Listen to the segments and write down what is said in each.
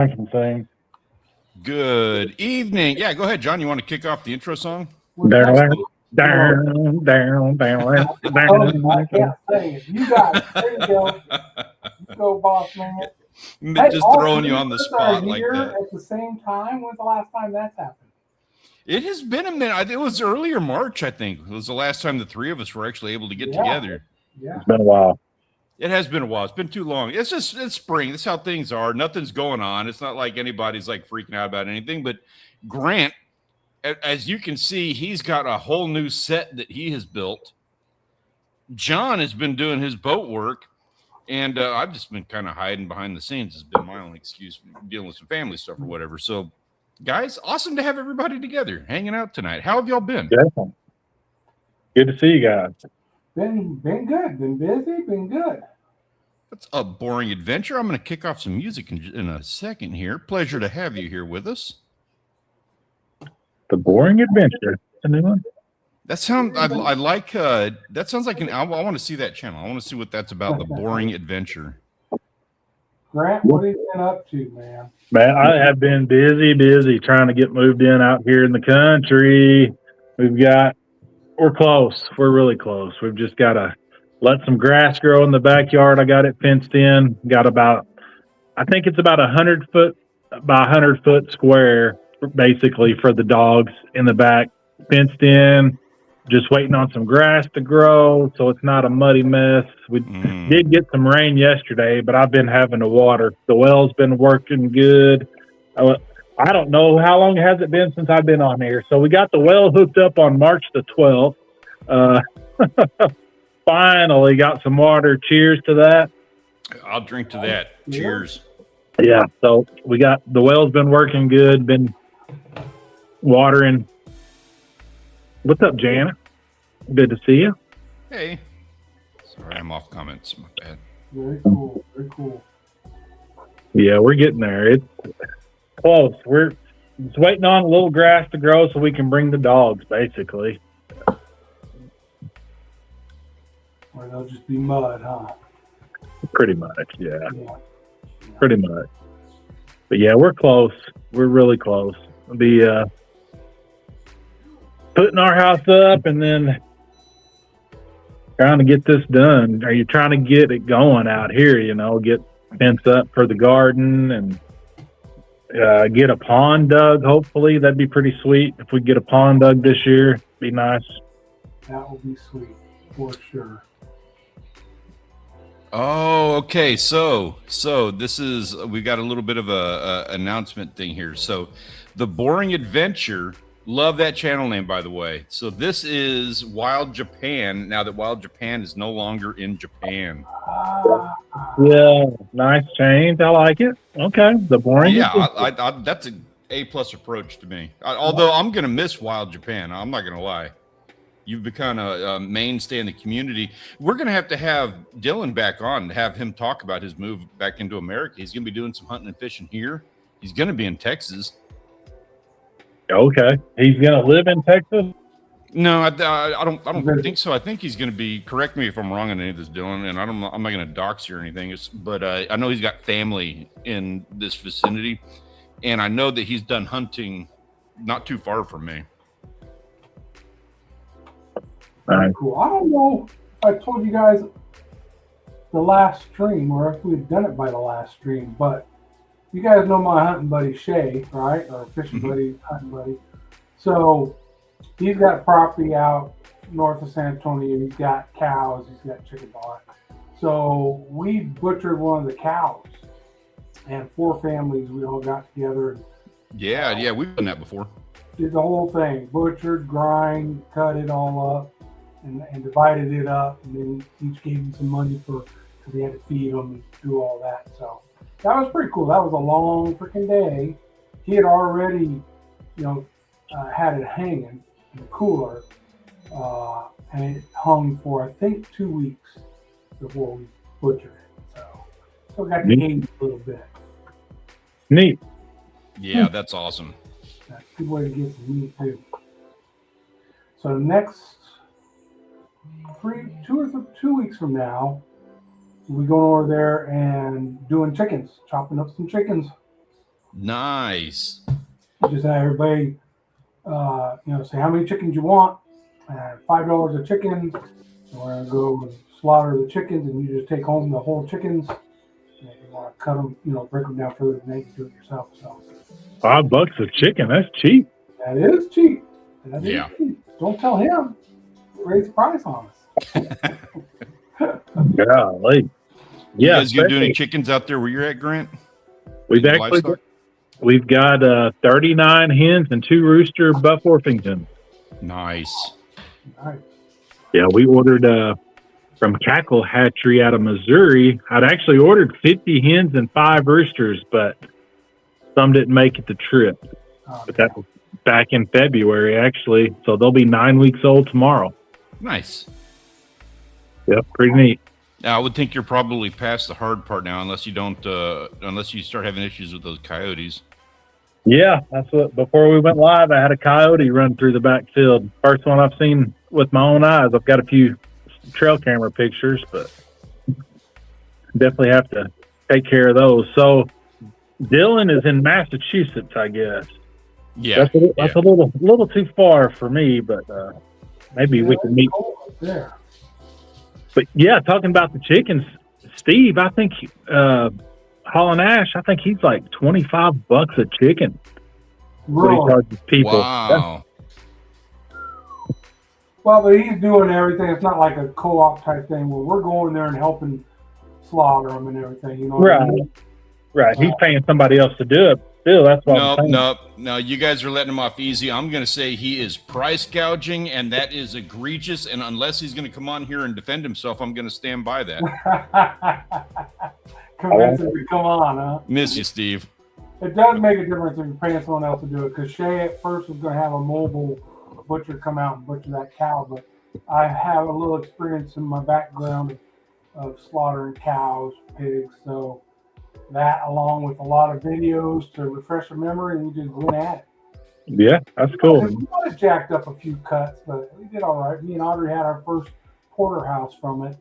I can sing. Good evening. Yeah, go ahead, John. You want to kick off the intro song? Down. I can't sing it. You guys, there you go. You go, boss man. Just throwing you on the spot like that. At the same time. When's the last time that's happened? It has been a minute. It was earlier March, I think. It was the last time the three of us were actually able to get together. Yeah. It's been a while. It has been a while. It's been too long. It's spring. That's how things are. Nothing's going on. It's not like anybody's like freaking out about anything. But Grant, as you can see, he's got a whole new set that he has built. John has been doing his boat work, and I've just been kind of hiding behind the scenes. It's been my only excuse, dealing with some family stuff or whatever. So, guys, awesome to have everybody together, hanging out tonight. How have y'all been? Definitely. Good to see you guys. Been good. Been busy. Been good. That's a boring adventure. I'm going to kick off some music in a second here. Pleasure to have you here with us. The Boring Adventure. Anyone? That sounds. I like. That sounds like an album. I want to see that channel. I want to see what that's about. The Boring Adventure. Grant, what have you been up to, man? Man, I have been busy trying to get moved in out here in the country. We're close. We're really close. We've just got to let some grass grow in the backyard. I got it fenced in. Got I think it's about 100 foot by 100 foot square, basically, for the dogs in the back, fenced in. Just waiting on some grass to grow, so it's not a muddy mess. We did get some rain yesterday, but I've been having to water. The well's been working good. I don't know how long has it been since I've been on here. So we got the well hooked up on March the 12th. Finally got some water. Cheers to that. I'll drink to that. Cheers. Yeah, so the well's been working good, been watering. What's up, Jana? Good to see you. Hey. Sorry, I'm off comments. My bad. Very cool. Very cool. Yeah, we're getting there. It's close. We're just waiting on a little grass to grow so we can bring the dogs, basically. Or they'll just be mud, huh? Pretty much, yeah. Pretty much. But yeah, we're close. We're really close. The putting our house up and then trying to get this done. Are you trying to get it going out here? Get fence up for the garden and get a pond dug. Hopefully, that'd be pretty sweet. If we get a pond dug this year, be nice. That will be sweet for sure. Oh, okay. So we got a little bit of a announcement thing here. So the Boring Adventure, love that channel name, by the way. So this is Wild Japan, now that Wild Japan is no longer in Japan. Yeah, nice change. I like it. Okay, the Boring. Yeah, that's an A+ approach to me. Although I'm going to miss Wild Japan. I'm not going to lie. You've become a mainstay in the community. We're going to have Dylan back on to have him talk about his move back into America. He's going to be doing some hunting and fishing here. He's going to be in Texas. Okay, he's going to live in Texas. No, I don't think so. I think he's going to be. Correct me if I'm wrong on any of this, Dylan. And I'm not going to dox you or anything. But I know he's got family in this vicinity, and I know that he's done hunting not too far from me. Very cool. I don't know if I told you guys the last stream or if we've done it by the last stream, but you guys know my hunting buddy Shay, right? Or fishing buddy, hunting buddy. So he's got property out north of San Antonio. He's got cows. He's got chicken barn. So we butchered one of the cows, and 4 families, we all got together. And, yeah, we've done that before. Did the whole thing, butchered, grind, cut it all up. And divided it up, and then each gave him some money because he had to feed them and do all that. So that was pretty cool. That was a long freaking day. He had already, had it hanging in the cooler, and it hung for I think 2 weeks before we butchered it. So got to age a little bit. Neat. Yeah, that's awesome. That's a good way to get some meat too. So next. 2 weeks from now, we'll be going over there and doing chickens, chopping up some chickens. Nice. Just have everybody, say how many chickens you want. $5 a chicken. And we're gonna go and slaughter the chickens, and you just take home the whole chickens. And if you want to cut them, break them down further, then you can do it yourself. So $5 a chicken. That's cheap. that is cheap. Yeah. Cheap. Don't tell him. Raise the price on us. Golly. You Yeah. guys, you do any chickens out there where you're at, Grant? We've got 39 hens and 2 rooster Buff Orpingtons. Nice. Nice. Yeah, we ordered from Cackle Hatchery out of Missouri. I'd actually ordered 50 hens and 5 roosters, but some didn't make it the trip. But that was back in February, actually. So they'll be 9 weeks old tomorrow. Nice. Yep, pretty neat. Now, I would think you're probably past the hard part now, unless you start having issues with those coyotes. Yeah, that's what. Before we went live, I had a coyote run through the backfield. First one I've seen with my own eyes. I've got a few trail camera pictures, but definitely have to take care of those. So Dylan is in Massachusetts, I guess. Yeah, that's a little too far for me, but maybe we can meet there. But yeah, talking about the chickens, Steve, I think Holland Ash, I think he's like $25 a chicken. What he charges people. Wow. Well, but he's doing everything. It's not like a co-op type thing where we're going there and helping slaughter them and everything. Right. Right. He's paying somebody else to do it. Still, that's what No. You guys are letting him off easy. I'm going to say he is price gouging, and that is egregious. And unless he's going to come on here and defend himself, I'm going to stand by that. Convince him to come on, huh? Miss you, Steve. It does make a difference if you're paying someone else to do it, because Shay at first was going to have a mobile butcher come out and butcher that cow, but I have a little experience in my background of slaughtering cows, pigs, so that along with a lot of videos to refresh your memory, and we just went at it. Yeah, that's cool. We might have jacked up a few cuts, but we did all right. Me and Audrey had our first porterhouse from it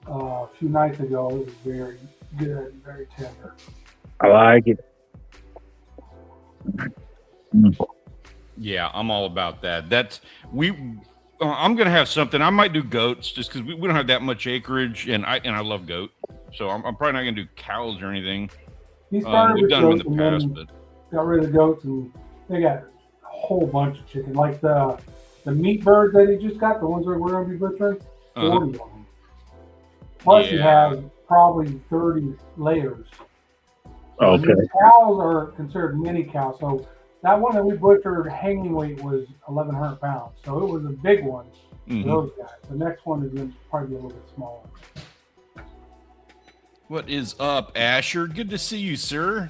a few nights ago. It was very good and very tender. I like it. Yeah, I'm all about that. I'm gonna have something. I might do goats just because we don't have that much acreage, and I love goat, so I'm probably not gonna do cows or anything. He started we've with done them goats in the and past, then but got rid of the goats, and they got a whole bunch of chicken, like the meat birds that he just got, the ones that we're gonna be butchering, 40 of them. Plus, you have probably 30 layers. Okay. These cows are considered mini cows, so that one that we butchered hanging weight was 1,100 pounds, so it was a big one for those guys. The next one is going to probably be a little bit smaller. What is up, Asher? Good to see you, sir.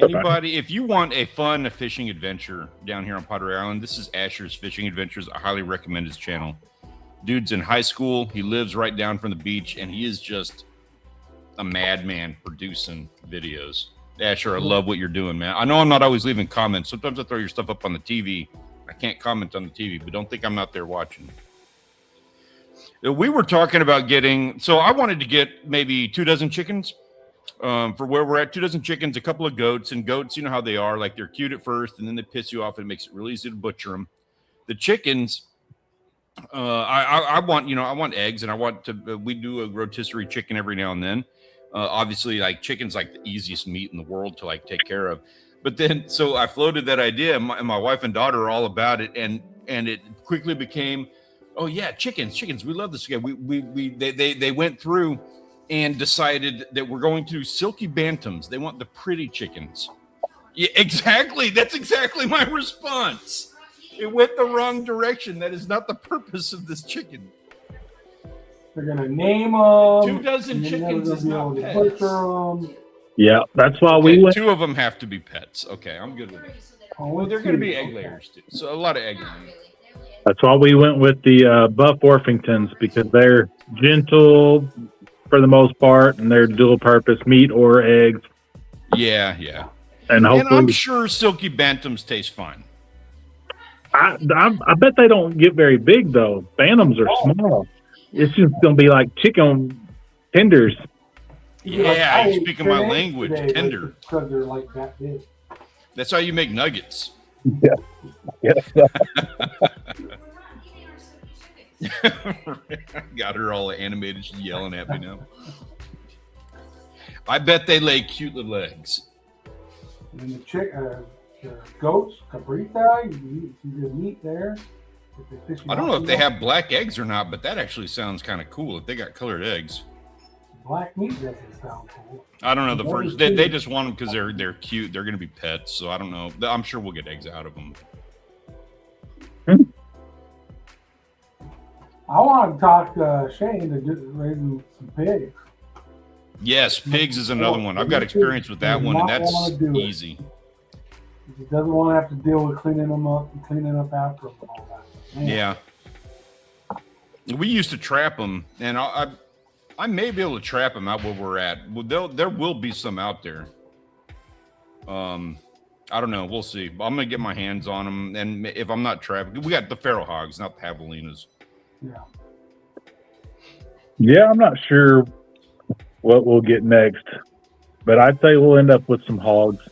Anybody, if you want a fun fishing adventure down here on Pottery Island, this is Asher's Fishing Adventures. I highly recommend his channel. Dude's in high school. He lives right down from the beach, and he is just a madman producing videos. Asher, I love what you're doing, man. I know I'm not always leaving comments. Sometimes I throw your stuff up on the TV. I can't comment on the TV, but don't think I'm not there watching. We were talking about so I wanted to get maybe 24 chickens for where we're at. 24 chickens, a couple of goats, and goats, you know how they are. Like, they're cute at first, and then they piss you off, and it makes it really easy to butcher them. The chickens, I want eggs, and we do a rotisserie chicken every now and then. Obviously, like, chicken's like the easiest meat in the world to like take care of. But then, so I floated that idea, and my wife and daughter are all about it, and it quickly became, oh yeah, chickens. We love this. They went through and decided that we're going to do silky bantams. They want the pretty chickens. Yeah, exactly. That's exactly my response. It went the wrong direction. That is not the purpose of this chicken. They're going to name them. 24 chickens is not pets. Yeah, that's why we went. 2 of them have to be pets. Okay, I'm good with it. Well, they're going to be egg layers too. So a lot of egg layers. That's why we went with the Buff Orpingtons, because they're gentle for the most part, and they're dual purpose, meat or eggs. Yeah. And hopefully, I'm sure silky bantams taste fine. I bet they don't get very big though. Bantams are small. It's just going to be like chicken tenders. Yeah, you're speaking my language. Today, Tender. Because they're like that big. That's how you make nuggets. Yeah. Got her all animated. She's yelling at me now. I bet they lay cute little eggs. And the goats, cabrita, you get meat there. I don't know if they have black eggs or not, but that actually sounds kind of cool if they got colored eggs. Black meat doesn't sound cool. I don't know. The first they just want them because they're cute. They're going to be pets, so I don't know. I'm sure we'll get eggs out of them. I want to talk to Shane to raising some pigs. Yes, pigs is another one. I've got experience with that one, and that's easy. He doesn't want to have to deal with cleaning them up and cleaning up after them and all that. Man. Yeah. We used to trap them, and I may be able to trap them out where we're at. Well, there will be some out there. I don't know. We'll see. I'm gonna get my hands on them, and if I'm not trapping, we got the feral hogs, not the javelinas. Yeah. Yeah, I'm not sure what we'll get next, but I'd say we'll end up with some hogs.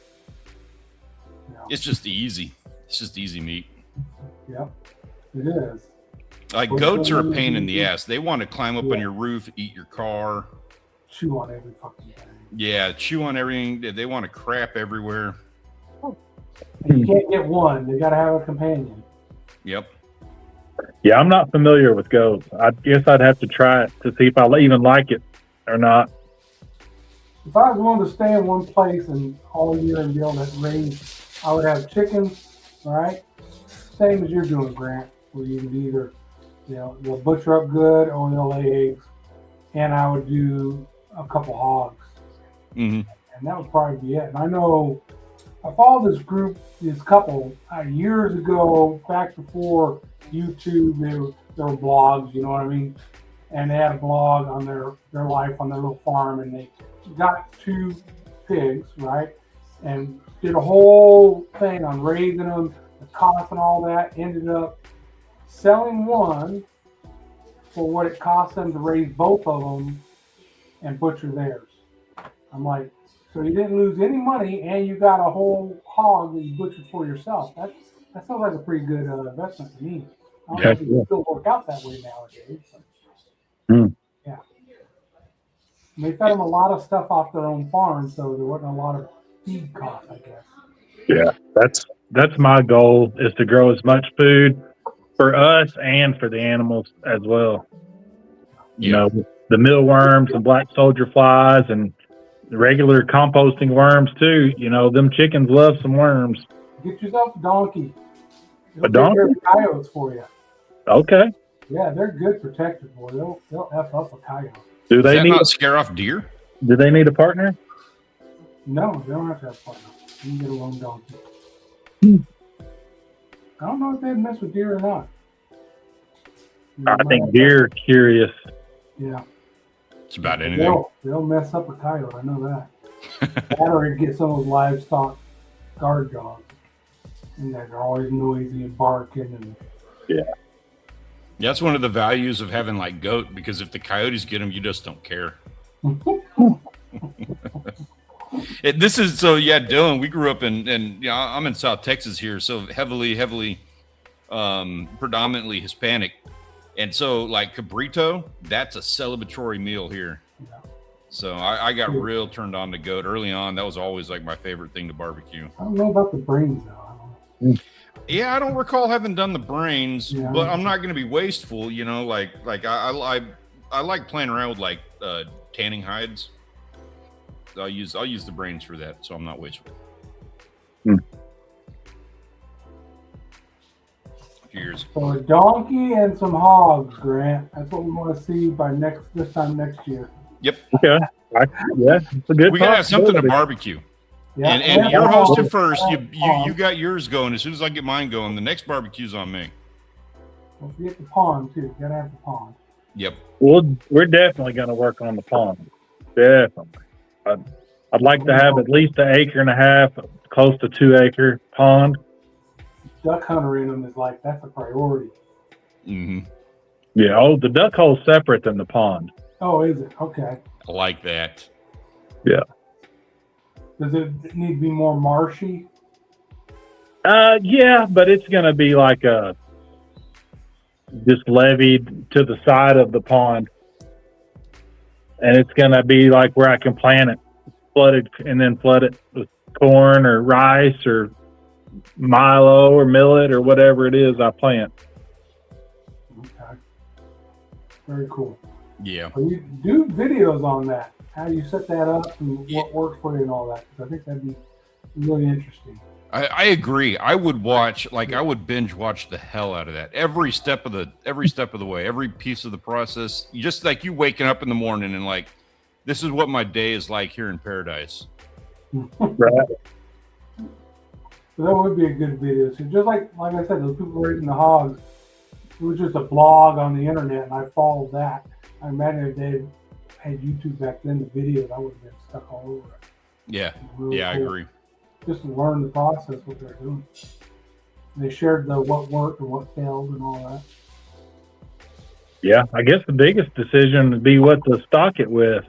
Yeah. It's just easy. It's just easy meat. Yep, it is. Like goats are a pain in the ass. They want to climb up on your roof, eat your car, chew on every fucking thing. Yeah, chew on everything. They want to crap everywhere. And you can't get one. They got to have a companion. Yep. Yeah, I'm not familiar with goats. I guess I'd have to try it to see if I even like it or not. If I was willing to stay in one place and all year and be able to raise, I would have chickens, right? Same as you're doing, Grant, where you can either, they'll butcher up good or they'll lay eggs. And I would do a couple hogs. Mm-hmm. And that would probably be it. And I know I followed this group, this couple, years ago, back before YouTube, there were blogs, you know what I mean? And they had a blog on their life on their little farm, and they got 2 pigs, right? And did a whole thing on raising them, the cost and all that. Ended up selling one for what it cost them to raise both of them and butcher theirs. I'm like, so you didn't lose any money, and you got a whole hog that you butchered for yourself. That sounds like a pretty good investment to me. I don't think it would still work out that way nowadays. But, yeah. And they fed them a lot of stuff off their own farm, so there wasn't a lot of feed costs, I guess. Yeah, that's my goal, is to grow as much food for us and for the animals as well. You know, the mealworms and black soldier flies and the regular composting worms too. Them chickens love some worms. Get yourself a donkey. A donkey? Coyotes for you. Okay. Yeah, they're good protected, boy. They'll F up a coyote. Do they not scare off deer? Do they need a partner? No, they don't have to have a partner. You can get a lone donkey. I don't know if they'd mess with deer or not. I think deer are curious. Yeah. It's about anything. They'll mess up a coyote. I know that. That or get some of those livestock guard dogs. And they're always noisy and barking. And yeah. That's one of the values of having like goat, because if the coyotes get them, you just don't care. Dylan, we grew up in I'm in South Texas here, so heavily predominantly Hispanic. And so like cabrito, that's a celebratory meal here. Yeah. So I got real turned on to goat early on. That was always like my favorite thing to barbecue. I don't know about the brains though. Yeah, I don't recall having done the brains, but I'm not going to be wasteful. I like playing around with like tanning hides. I'll use the brains for that, so I'm not wasteful. Cheers. So a donkey and some hogs, Grant. That's what we want to see by this time next year. Yep. Okay. It's a good. We gotta have something to barbecue. Yeah. And you're hosting first. You got yours going. As soon as I get mine going, the next barbecue's on me. Don't forget the pond too. Gotta have the pond. Yep. We're definitely going to work on the pond. Definitely. I'd like to have at least 1.5 acres, close to 2 acre pond. Duck hunter in them is like, that's a priority. Mm-hmm. Yeah. Oh, the duck hole's separate than the pond. Oh, is it? Okay. I like that. Yeah. Does it need to be more marshy? Yeah, but it's going to be like just levied to the side of the pond. And it's going to be like where I can plant it, flooded, and then flood it with corn or rice or milo or millet or whatever it is I plant. Okay. Very cool. Yeah. So you do videos on that, how you set that up and what works for you and all that. I think that'd be really interesting. I agree. I would watch, like I would binge watch the hell out of that. Every step of the way, every piece of the process. Just like you waking up in the morning and like, this is what my day is like here in paradise. Right. So that would be a good video. So just like I said, those people raising the hogs, it was just a blog on the internet, and I followed that. I imagine if they had YouTube back then, the videos, I would have been stuck all over it. Yeah, Really yeah, cool. I agree. Just to learn the process, what they're doing. And they shared what worked and what failed and all that. Yeah, I guess the biggest decision would be what to stock it with.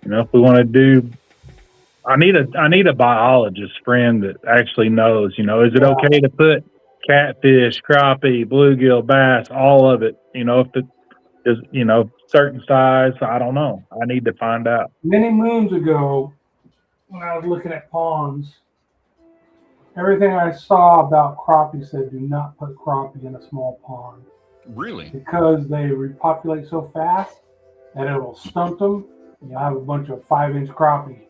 You know, if we want to do, I need a biologist friend that actually knows. You know, is it okay to put catfish, crappie, bluegill, bass, all of it? You know, if it is, you know, certain size, I don't know. I need to find out. Many moons ago, when I was looking at ponds, everything I saw about crappie said do not put crappie in a small pond. Really? Because they repopulate so fast that it will stunt them. You'll have a bunch of 5-inch crappie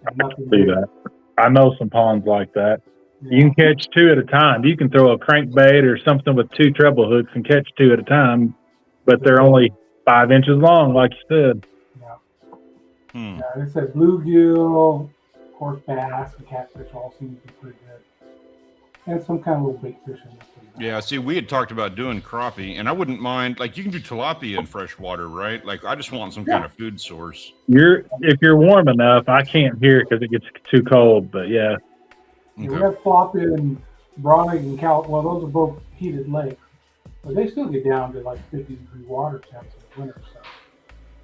and nothing. See that? I know some ponds like that. Yeah. You can catch 2 at a time. You can throw a crankbait or something with 2 treble hooks and catch 2 at a time, but they're only 5 inches long, like you said. Yeah. Yeah, it said bluegill, of course, bass and catfish all seem to be pretty good. And some kind of little bait fish in there. Yeah, see, we had talked about doing crappie, and I wouldn't mind, like, you can do tilapia in fresh water, right? Like, I just want some kind of food source. If you're warm enough, I can't hear because it gets too cold, but yeah. Okay. We have tilapia and Brody and Cal. Well, those are both heated lakes, but they still get down to like 50-degree water temps in the winter. So.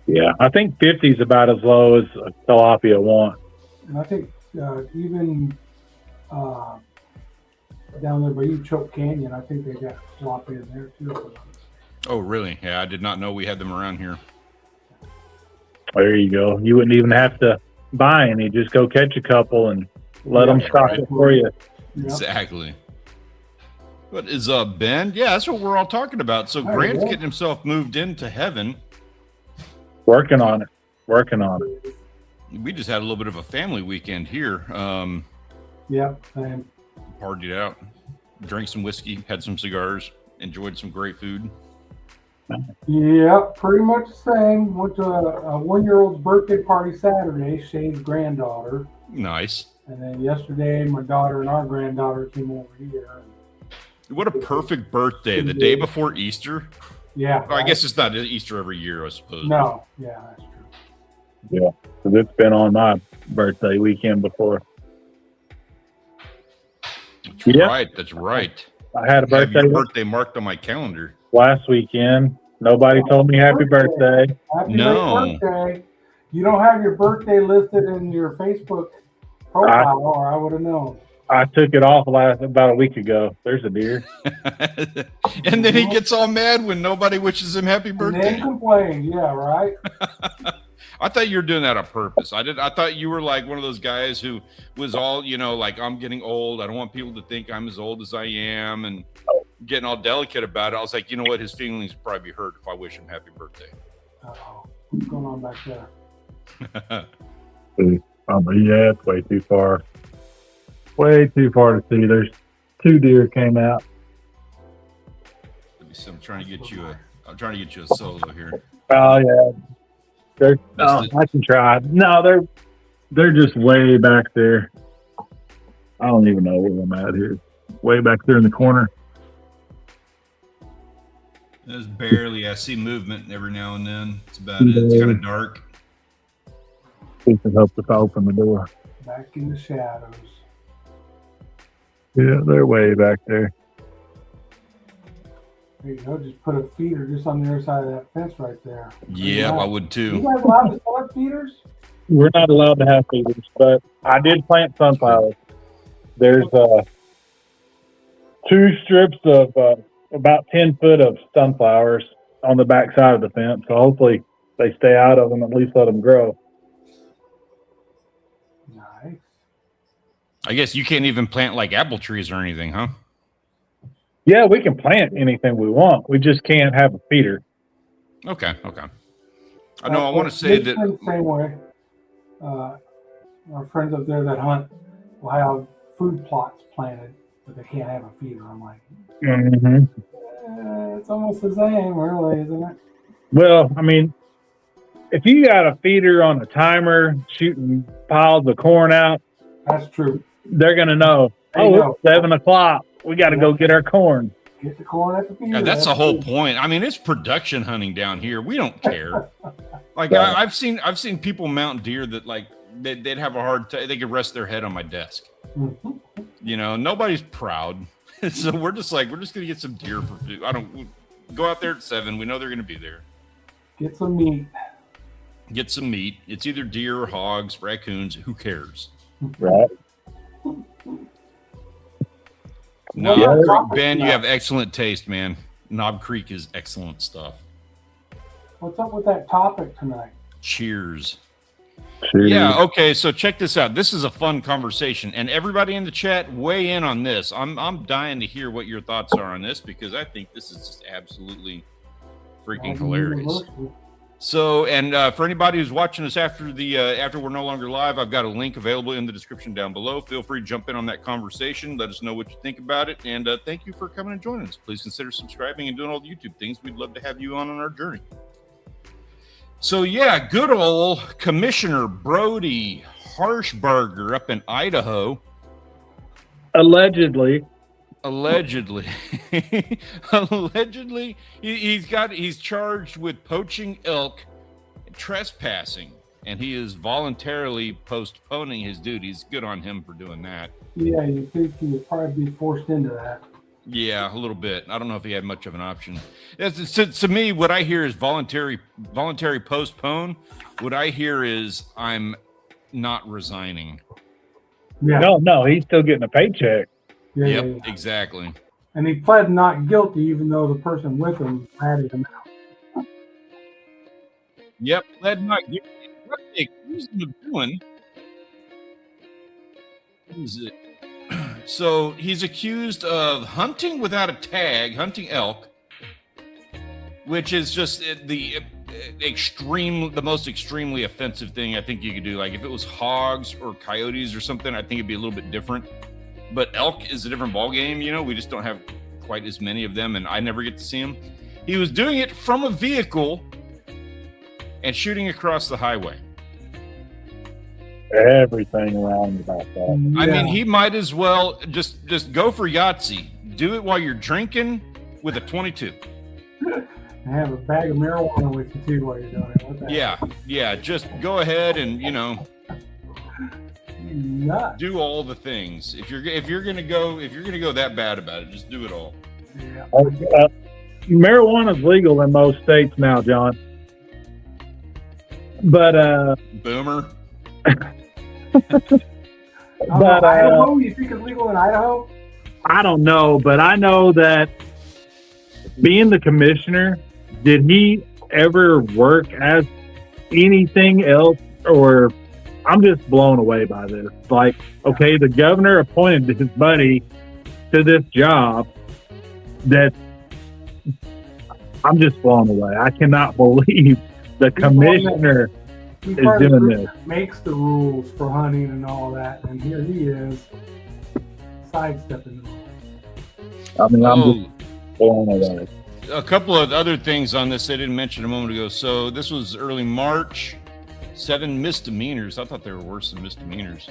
Yeah, I think 50 is about as low as a tilapia want. And I think even down there by you, Choke Canyon, I think they got tilapia in there too. Oh, really? Yeah, I did not know we had them around here. There you go. You wouldn't even have to buy any. Just go catch a couple and let them stock it for you. Yeah. Exactly. What is Ben? Yeah, that's what we're all talking about. So Grant's getting himself moved into heaven. Working on it. We just had a little bit of a family weekend here. Yeah, same. Partied out, drank some whiskey, had some cigars, enjoyed some great food. Yeah, pretty much the same. Went to a 1-year-old's birthday party Saturday, Shay's granddaughter. Nice. And then yesterday, my daughter and our granddaughter came over here. What a perfect birthday, the day before Easter. Yeah. Well, I guess it's not Easter every year, I suppose. No, yeah, that's true. Yeah, because it's been on my birthday weekend before. That's right. That's right. I had a birthday marked on my calendar last weekend. Nobody told me happy birthday. Happy birthday. You don't have your birthday listed in your Facebook profile, or I would have known. I took it off about a week ago. There's a deer. And then he gets all mad when nobody wishes him happy birthday. And then complain. Yeah, right? I thought you were doing that on purpose. I thought you were like one of those guys who was all, you know, like, I'm getting old. I don't want people to think I'm as old as I am, and getting all delicate about it. I was like, you know what? His feelings would probably be hurt if I wish him happy birthday. Uh-oh. What's going on back there? Yeah, it's way too far. Way too far to see. There's 2 deer came out. I'm trying to get you a solo here. Oh yeah. I can try. No, they're just way back there. I don't even know where I'm at here. Way back there in the corner. There's barely. I see movement every now and then. It's about it. It's kind of dark. We can help if I open the door. Back in the shadows. Yeah, they're way back there. There you go. Just put a feeder just on the other side of that fence right there. Yeah, I would too. You guys allowed to select feeders? We're not allowed to have feeders, but I did plant sunflowers. There's 2 strips of about 10 foot of sunflowers on the back side of the fence. So hopefully they stay out of them, at least let them grow. Nice. I guess you can't even plant like apple trees or anything, huh? Yeah, we can plant anything we want. We just can't have a feeder. Okay. I know. I want to say that the same way. Our friends up there that hunt will have food plots planted, but they can't have a feeder. I'm like, it's almost the same, really, isn't it? Well, I mean, if you got a feeder on a timer shooting piles of corn out, that's true. They're gonna know. It's 7 o'clock. We got to go get our corn. Get the corn at the feeder. Yeah, that's the whole point. I mean, it's production hunting down here. We don't care. Like I've seen people mount deer that like they'd have a hard time. They could rest their head on my desk. Mm-hmm. You know, nobody's proud. So we're just gonna get some deer for food. Go out there at 7. We know they're gonna be there. Get some meat. Get some meat. It's either deer or hogs, raccoons. Who cares? Right. No, Ben, you have excellent taste, man. Knob Creek is excellent stuff. What's up with that topic tonight? Cheers. Yeah, okay, so check this out. This is a fun conversation, and everybody in the chat, weigh in on this. I'm dying to hear what your thoughts are on this, because I think this is just absolutely freaking hilarious. So, and for anybody who's watching us after we're no longer live, I've got a link available in the description down below. Feel free to jump in on that conversation. Let us know what you think about it, and thank you for coming and joining us. Please consider subscribing and doing all the YouTube things. We'd love to have you on our journey. So, yeah, good old Commissioner Brody Harshbarger up in Idaho. Allegedly, he's charged with poaching elk, trespassing, and he is voluntarily postponing his duties. Good on him for doing that. Yeah, you think he would probably be forced into that. Yeah, a little bit. I don't know if he had much of an option. To me, what I hear is voluntary postpone. What I hear is I'm not resigning. Yeah. No, he's still getting a paycheck. Yeah. Exactly. And he pled not guilty, even though the person with him ratted him out. Yep, pled not guilty. What they accused him of doing? What is it? So he's accused of hunting without a tag, hunting elk, which is just the most extremely offensive thing I think you could do. Like if it was hogs or coyotes or something, I think it'd be a little bit different. But elk is a different ballgame. You know, we just don't have quite as many of them, and I never get to see them. He was doing it from a vehicle and shooting across the highway. Everything around about that. Yeah. I mean, he might as well just go for Yahtzee. Do it while you're drinking with a 22. And have a bag of marijuana with you too while you're doing it. Yeah. Just go ahead and Nuts. do all the things. If you're gonna go that bad about it, just do it all. Yeah. Marijuana is legal in most states now, John. But Boomer. Idaho? You think it's legal in Idaho? I don't know, but I know that being the commissioner, did he ever work as anything else? Or I'm just blown away by this. Like, okay, the governor appointed his buddy to this job. That I'm just blown away. I cannot believe the commissioner is doing this. Makes the rules for hunting and all that, and here he is sidestepping the rules. I mean, I'm just blown away. A couple of other things on this I didn't mention a moment ago. So this was early March. 7 misdemeanors. I thought they were worse than misdemeanors.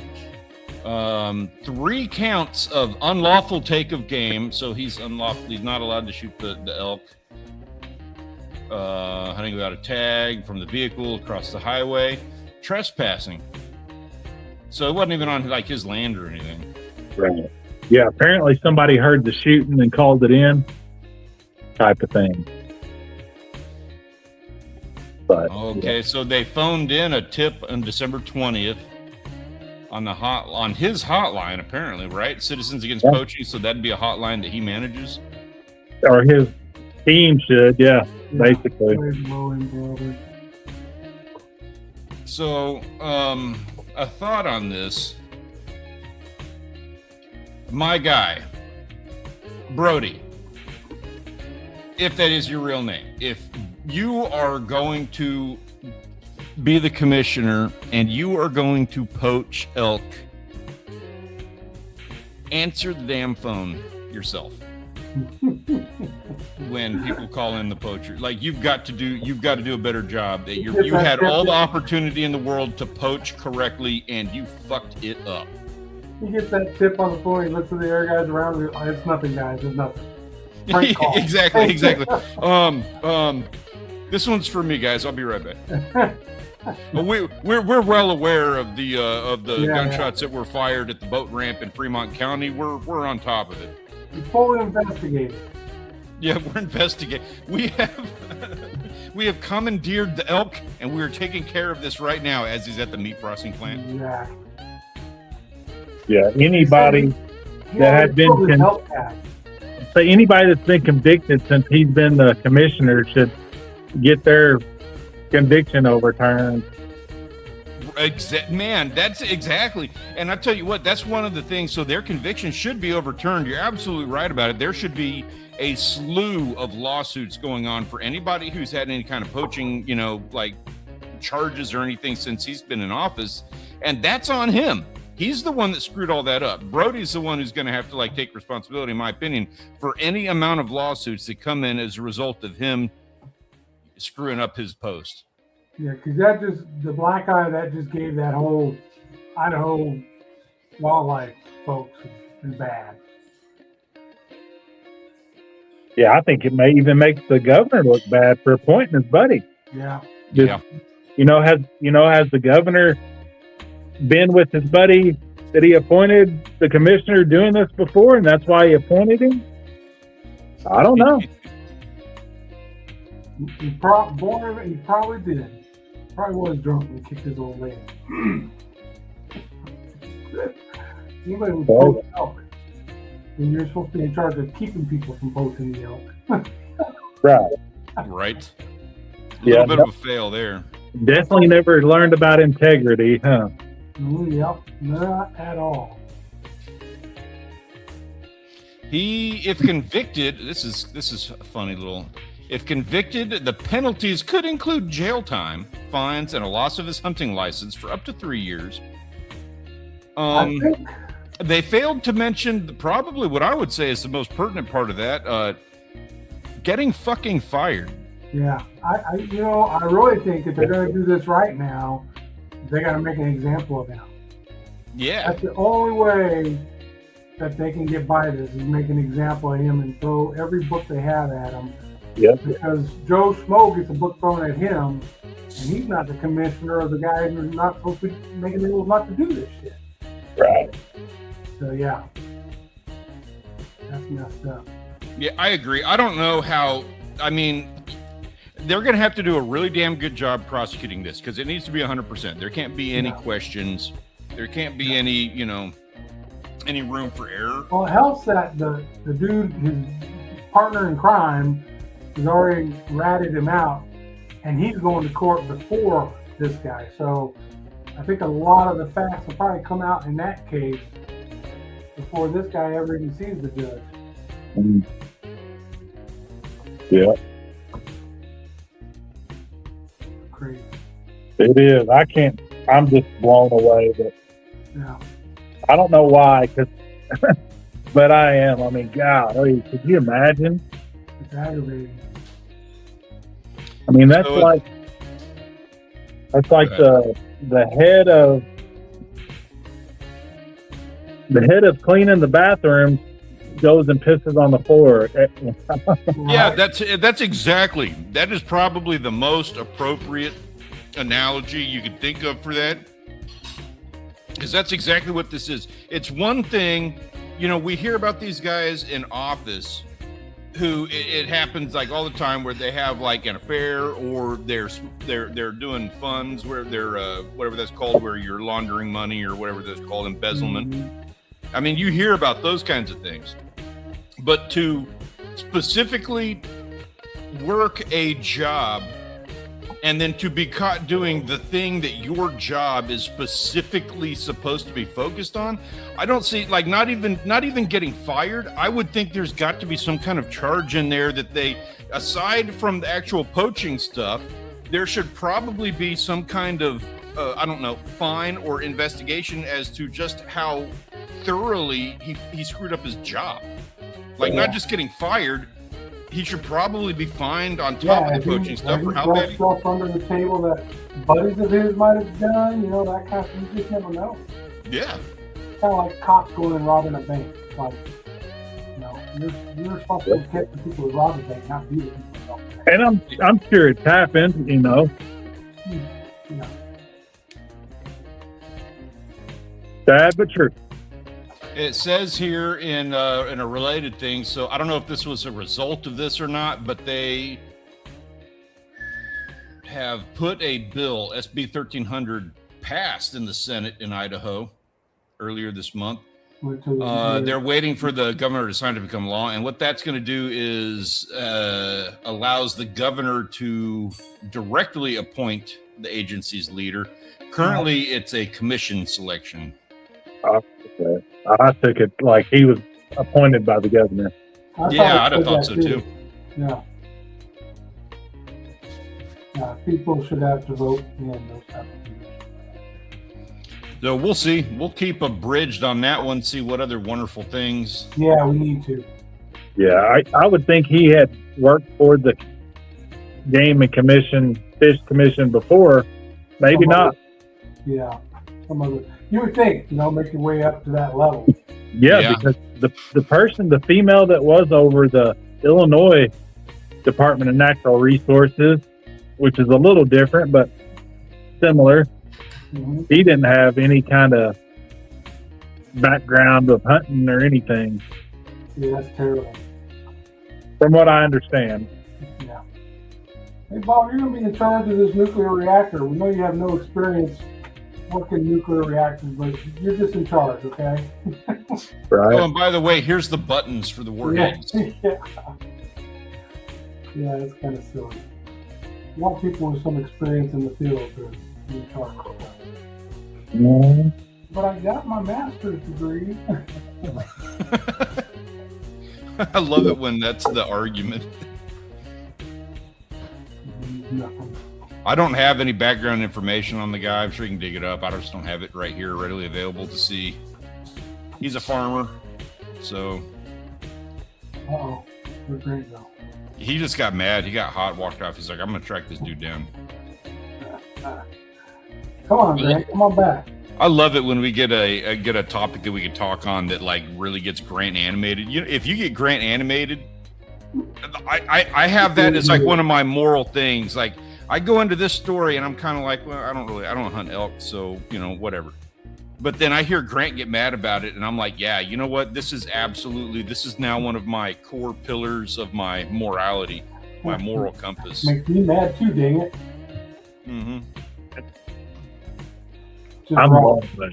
3 counts of unlawful take of game. So he's unlawful. He's not allowed to shoot the elk. Hunting without a tag from the vehicle across the highway. Trespassing. So it wasn't even on like his land or anything. Right. Yeah. Apparently somebody heard the shooting and called it in. Type of thing. But Okay, so they phoned in a tip on December 20th on his hotline, apparently, right? Citizens Against Poaching. So that'd be a hotline that he manages. or his team should, basically. So, a thought on this. My guy, Brody, if that is your real name, if you are going to be the commissioner and you are going to poach elk, answer the damn phone yourself. When people call in the poacher, like you've got to do a better job. That you had all the opportunity in the world to poach correctly and you fucked it up. He gets that tip on the phone, he looks at the air guys around him, it's nothing, guys, it's nothing. Prank call. Exactly. This one's for me, guys. I'll be right back. We're well aware of the gunshots that were fired at the boat ramp in Fremont County. We're on top of it. We're fully investigating. Yeah, we're investigating. We have commandeered the elk, and we are taking care of this right now as he's at the meat processing plant. Yeah, anybody that has been anybody that's been convicted since he's been the commissioner should get their conviction overturned. Man, that's exactly. And I tell you what, that's one of the things. So their conviction should be overturned. You're absolutely right about it. There should be a slew of lawsuits going on for anybody who's had any kind of poaching, like charges or anything since he's been in office. And that's on him. He's the one that screwed all that up. Brody's the one who's going to have to take responsibility, in my opinion, for any amount of lawsuits that come in as a result of him screwing up his post. Yeah, because the black eye that just gave that whole Idaho wildlife folks is bad. Yeah, I think it may even make the governor look bad for appointing his buddy. Yeah. Has the governor been with his buddy that he appointed the commissioner doing this before, and that's why he appointed him? I don't know. He probably did. Probably was drunk and kicked his old lady. Anybody would poach elk, and you're supposed to be in charge of keeping people from poaching the elk. Right. A little bit of a fail there. Definitely never learned about integrity, huh? Yep, not at all. If convicted, this is a funny little. If convicted, the penalties could include jail time, fines, and a loss of his hunting license for up to 3 years. They failed to mention probably what I would say is the most pertinent part of that: getting fucking fired. Yeah, I really think if they're going to do this right now, they got to make an example of him. Yeah, that's the only way that they can get by this, is make an example of him and throw every book they have at him. Yep. Because Joe Schmo gets a book thrown at him, and he's not the commissioner or the guy who's not supposed to be making the rules not to do this shit. Right. So yeah, that's messed up. Yeah, I agree. I don't know how. I mean, they're going to have to do a really damn good job prosecuting this, because it needs to be 100%. There can't be any questions. There can't be any, any room for error. Well, it helps that the dude, his partner in crime, has already ratted him out, and he's going to court before this guy. So I think a lot of the facts will probably come out in that case before this guy ever even sees the judge. Yeah. Crazy. It is. I'm just blown away. But yeah. I don't know why, but I am. I mean, God, could you imagine? It's aggravating. I mean, that's like the head of cleaning the bathroom goes and pisses on the floor. Yeah, that is probably the most appropriate analogy you could think of for that, because that's exactly what this is. It's one thing, we hear about these guys in office who it happens like all the time where they have like an affair, or they're doing funds where they're whatever that's called, where you're laundering money or whatever that's called, embezzlement. I mean, you hear about those kinds of things, but to specifically work a job and then to be caught doing the thing that your job is specifically supposed to be focused on, I don't see, like, not even getting fired. I would think there's got to be some kind of charge in there that they, aside from the actual poaching stuff, there should probably be some kind of, I don't know, fine or investigation as to just how thoroughly he screwed up his job. Like, not just getting fired. He should probably be fined on top of the poaching stuff for how bad he stuff under the table that buddies of his might have done, you know, that kind of thing. You just never know. Yeah. It's kind of like cops going and robbing a bank. It's like, you know, you're responsible to catch the people who rob a bank, not be the people who rob a bank. And I'm sure it's happened, you know. Yeah. Sad but true. It says here in a related thing, so I don't know if this was a result of this or not, but they have put a bill, SB 1300, passed in the Senate in Idaho earlier this month. They're waiting for the governor to sign to become law, and what that's going to do is allows the governor to directly appoint the agency's leader. Currently, it's a commission selection. Okay. I took it like he was appointed by the governor. Yeah, I'd have thought so too. Yeah. Yeah, people should have to vote in those type of things. So we'll see. We'll keep abridged on that one, see what other wonderful things. Yeah, we need to. Yeah, I would think he had worked for the Game and Fish Commission before. Maybe not. Yeah. Some other. You would think, you know, make your way up to that level. Yeah, because the female that was over the Illinois Department of Natural Resources, which is a little different but similar, he didn't have any kind of background of hunting or anything. Yeah, that's terrible. From what I understand. Yeah. Hey, Bob, you're going to be in charge of this nuclear reactor. We know you have no experience working nuclear reactors, but you're just in charge, okay? Right. Oh, and by the way, here's the buttons for the warheads. Yeah, that's kind of silly. You want people with some experience in the field to be in charge of that. Mm-hmm. But I got my master's degree. I love it when that's the argument. Nothing. I don't have any background information on the guy. I'm sure you can dig it up. I just don't have it right here readily available to see. He's a farmer, so. Uh-oh. We're great, though. He just got mad. He got hot, walked off. He's like, I'm going to track this dude down. Come on, Grant. Come on back. I love it when we get a topic that we can talk on that like really gets Grant animated. You know, if you get Grant animated, I have that as like one of my moral things. Like, I go into this story and I'm kind of like, well, I don't hunt elk, so, you know, whatever. But then I hear Grant get mad about it and I'm like, yeah, you know what? This is now one of my core pillars of my morality, my moral compass. Makes me mad too, dang it. Mm-hmm. I'm wrong, but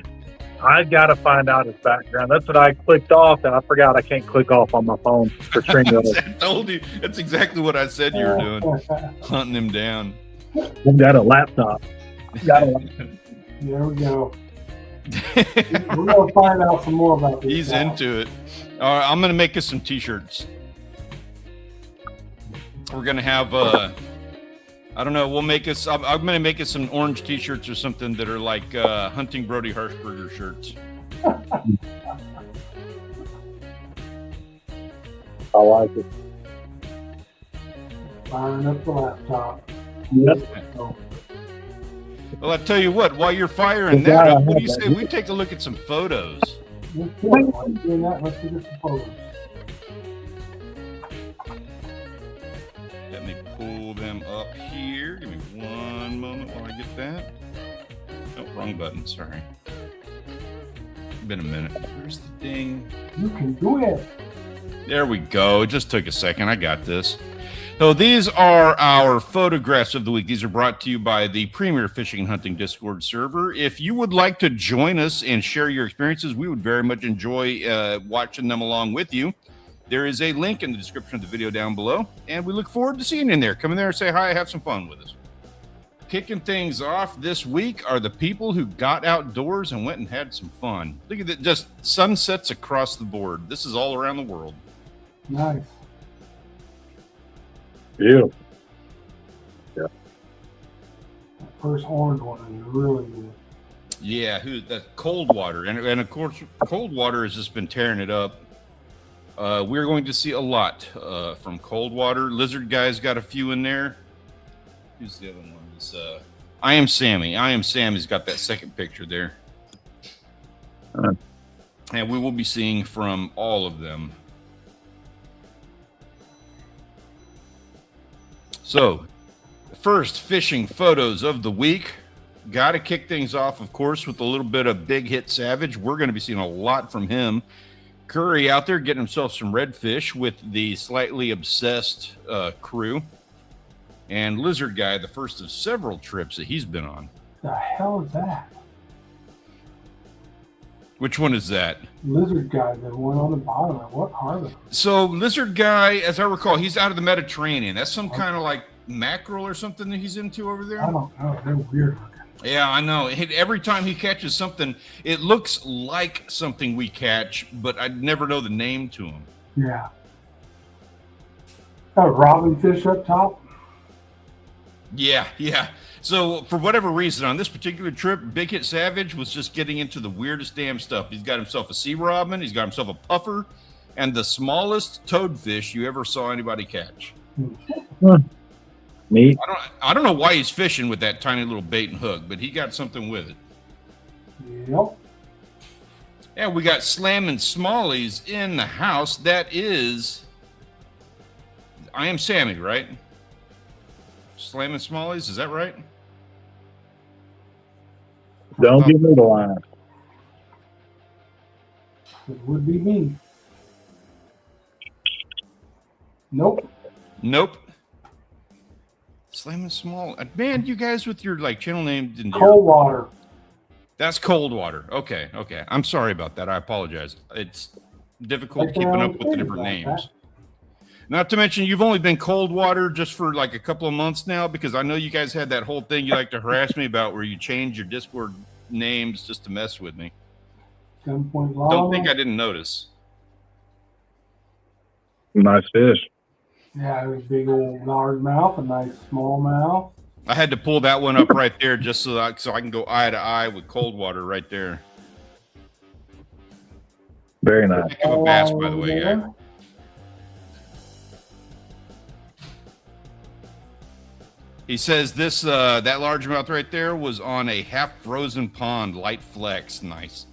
I got to find out his background. That's what I clicked off, and I forgot I can't click off on my phone for StreamYard. I told you. That's exactly what I said you were doing. Hunting him down. We got a laptop. There we go. We're going to find out some more about this. He's into it. All right, I'm going to make us some T-shirts. We're going to have, I don't know, we'll make us, I'm going to make us some orange T-shirts or something that are like Hunting Brody Harshbarger shirts. I like it. Firing up the laptop. Yep. Well, I tell you what, while you're firing that up, what do you say we take a look at some photos? Let's do that. Let's get some photos. Let me pull them up here. Give me one moment while I get that. Oh, wrong button. Sorry. Been a minute. Where's the thing? You can do it. There we go. It just took a second. I got this. So these are our photographs of the week. These are brought to you by the Premier Fishing and Hunting Discord server. If you would like to join us and share your experiences, we would very much enjoy watching them along with you. There is a link in the description of the video down below, and we look forward to seeing you in there. Come in there and say hi, have some fun with us. Kicking things off this week are the people who got outdoors and went and had some fun. Look at that, just sunsets across the board. This is all around the world. Nice. Beautiful. Yeah. That first orange one is really good. Yeah, that cold water, and of course, cold water has just been tearing it up. We're going to see a lot from cold water. Lizard guy's got a few in there. Who's the other one? It's, I Am Sammy. I Am Sammy's got that second picture there. And we will be seeing from all of them. So, first fishing photos of the week. Got to kick things off, of course, with a little bit of Big Hit Savage. We're going to be seeing a lot from him. Curry out there getting himself some redfish with the Slightly Obsessed crew. And Lizard Guy, the first of several trips that he's been on. The hell is that? Which one is that? Lizard Guy, the one on the bottom. What are they? So Lizard Guy, as I recall, he's out of the Mediterranean. That's some kind of like mackerel or something that he's into over there. I don't know. They're weird looking. Yeah, I know. Every time he catches something, it looks like something we catch, but I'd never know the name to him. Yeah. Got a robin fish up top. Yeah. So for whatever reason, on this particular trip, Big Hit Savage was just getting into the weirdest damn stuff. He's got himself a sea robin, he's got himself a puffer, and the smallest toadfish you ever saw anybody catch. Neat. I don't know why he's fishing with that tiny little bait and hook, but he got something with it. Yep. Yeah, we got slamming smallies in the house. That is I Am Sammy, right? Slamming smallies, is that right? Don't give me the line. It would be me. Nope. Slamming small. Man, you guys with your like channel name didn't. Cold water. That's cold water. Okay. I'm sorry about that. I apologize. It's difficult keeping up with the different names. Not to mention, you've only been cold water just for like a couple of months now, because I know you guys had that whole thing you like to harass me about where you change your Discord names just to mess with me. Gunpoint llama. Don't think I didn't notice. Nice fish. Yeah, it was big old large mouth, a nice small mouth. I had to pull that one up right there just so I can go eye to eye with cold water right there. Very nice. Heck of a bass, by the way, guy. He says this that largemouth right there was on a half-frozen pond, light flex. Nice.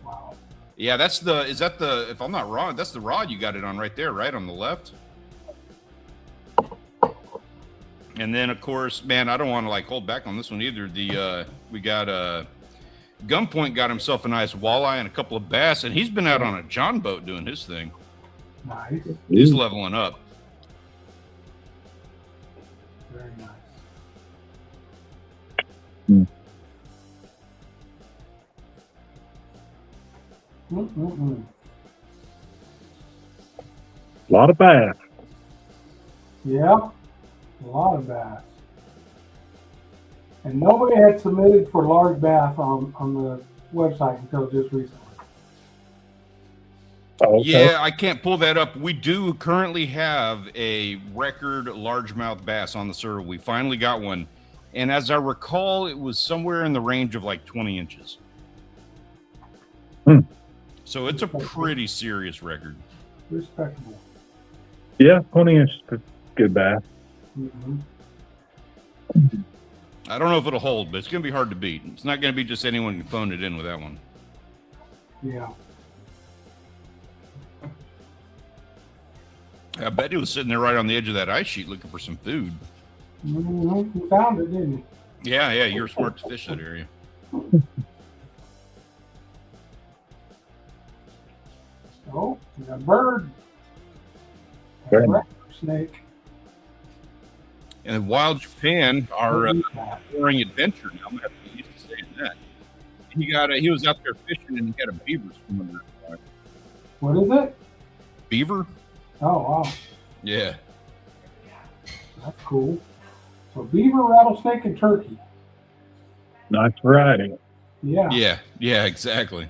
Wow. Yeah, if I'm not wrong, that's the rod you got it on right there, right on the left. And then, of course, man, I don't want to like hold back on this one either. We got Gunpoint got himself a nice walleye and a couple of bass, and he's been out on a John boat doing his thing. Nice. He's leveling up. Very nice. A lot of bass. Yeah, a lot of bass. And nobody had submitted for large bass on the website until just recently. Oh, okay. Yeah, I can't pull that up. We do currently have a record largemouth bass on the server. We finally got one. And as I recall, it was somewhere in the range of like 20 inches. So it's a pretty serious record. Respectable. Yeah, 20 inch. Good bass. Mm-hmm. I don't know if it'll hold, but it's going to be hard to beat. It's not going to be just anyone can phone it in with that one. Yeah. I bet he was sitting there right on the edge of that ice sheet looking for some food. Mm-hmm. He found it, didn't he? Yeah, you're smart to fish that area. Oh, we got a bird. Very nice. Snake. And Wild Japan are exploring adventure now. I'm gonna have to get used to saying that. He was out there fishing and he had a beaver swimming there. What is it? Beaver? Oh wow, Yeah. that's cool. So beaver, rattlesnake, and turkey. Nice variety. Yeah. Yeah, exactly.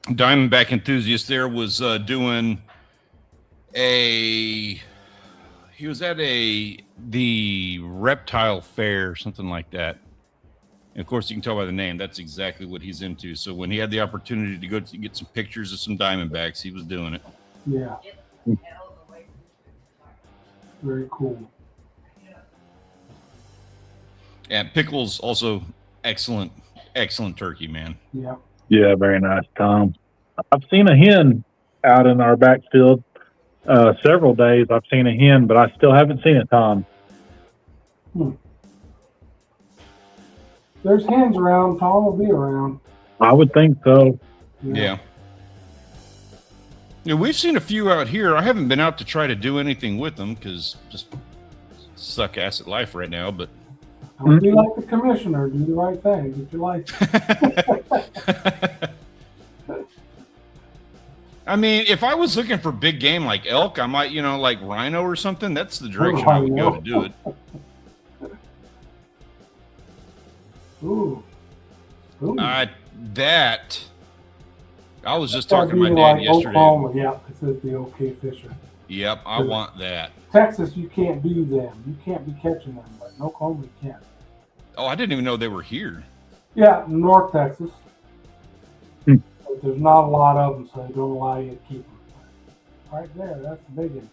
Diamondback enthusiast there was doing he was at the reptile fair, something like that. And of course, you can tell by the name, that's exactly what he's into. So when he had the opportunity to go to get some pictures of some diamondbacks, he was doing it. Yeah. Very cool. And Pickles also excellent turkey, man. Yeah. Yeah, very nice, Tom. I've seen a hen out in our backfield several days. I've seen a hen, but I still haven't seen a Tom. There's hens around. Tom will be around. I would think so. Yeah. We've seen a few out here. I haven't been out to try to do anything with them because just suck ass at life right now. But Don't be like the commissioner. Do the right thing. Get your license. I mean, if I was looking for big game like elk, I might, like rhino or something. That's the direction I would go to do it. Ooh. That. I was just talking to my dad yesterday. Oklahoma. Yeah, it says the OK Fisher. Yep, I want that. Texas, you can't do them. You can't be catching them, but in Oklahoma, you can. Oh, I didn't even know they were here. Yeah, North Texas. But there's not a lot of them, so they don't allow you to keep them. Right there, that's the big one.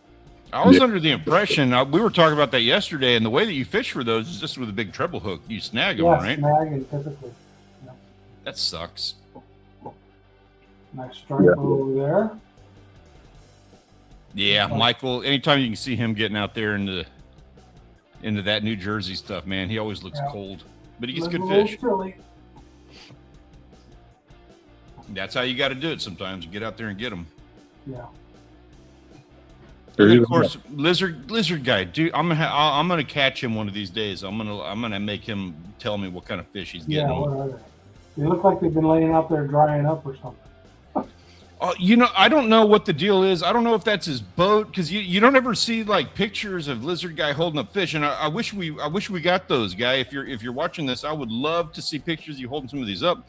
I was under the impression, we were talking about that yesterday, and the way that you fish for those is just with a big treble hook. You snag them, right? Snagging typically. Yeah. That sucks. Nice stripe over there. Yeah, Michael, anytime you can see him getting out there into that New Jersey stuff, man, he always looks cold. But he gets good fish. Chilly. That's how you got to do it sometimes. You get out there and get them. Yeah. And then, of course, lizard guy, dude. I'm gonna catch him one of these days. I'm gonna make him tell me what kind of fish he's getting. Yeah, what are they? They look like they've been laying out there drying up or something. I don't know what the deal is. I don't know if that's his boat because you don't ever see like pictures of lizard guy holding up fish. And I wish we got those, guy. If you're watching this, I would love to see pictures of you holding some of these up.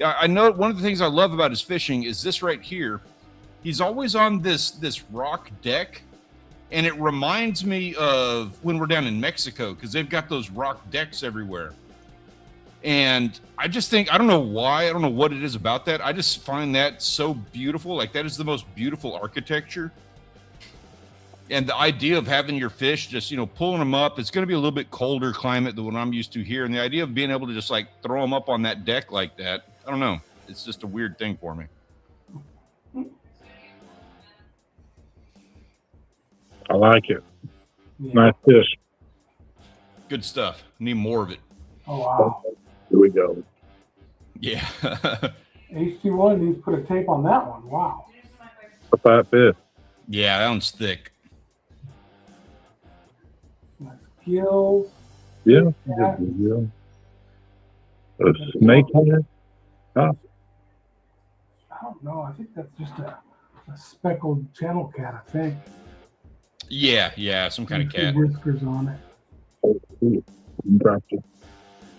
I know one of the things I love about his fishing is this right here. He's always on this rock deck. And it reminds me of when we're down in Mexico because they've got those rock decks everywhere. And I just think, I don't know why, I don't know what it is about that. I just find that so beautiful. Like that is the most beautiful architecture. And the idea of having your fish just, pulling them up, it's going to be a little bit colder climate than what I'm used to here. And the idea of being able to just like throw them up on that deck like that, I don't know. It's just a weird thing for me. I like it. Yeah. Nice fish. Good stuff. Need more of it. Oh, wow. Here we go. Yeah. HT1 needs to put a tape on that one. Wow. A fat fish. Yeah, that one's thick. Nice gills. Yeah. Yeah. A snake hunter. I don't know. I think that's just a speckled channel cat, I think. Yeah, some kind of cat. Whiskers on it.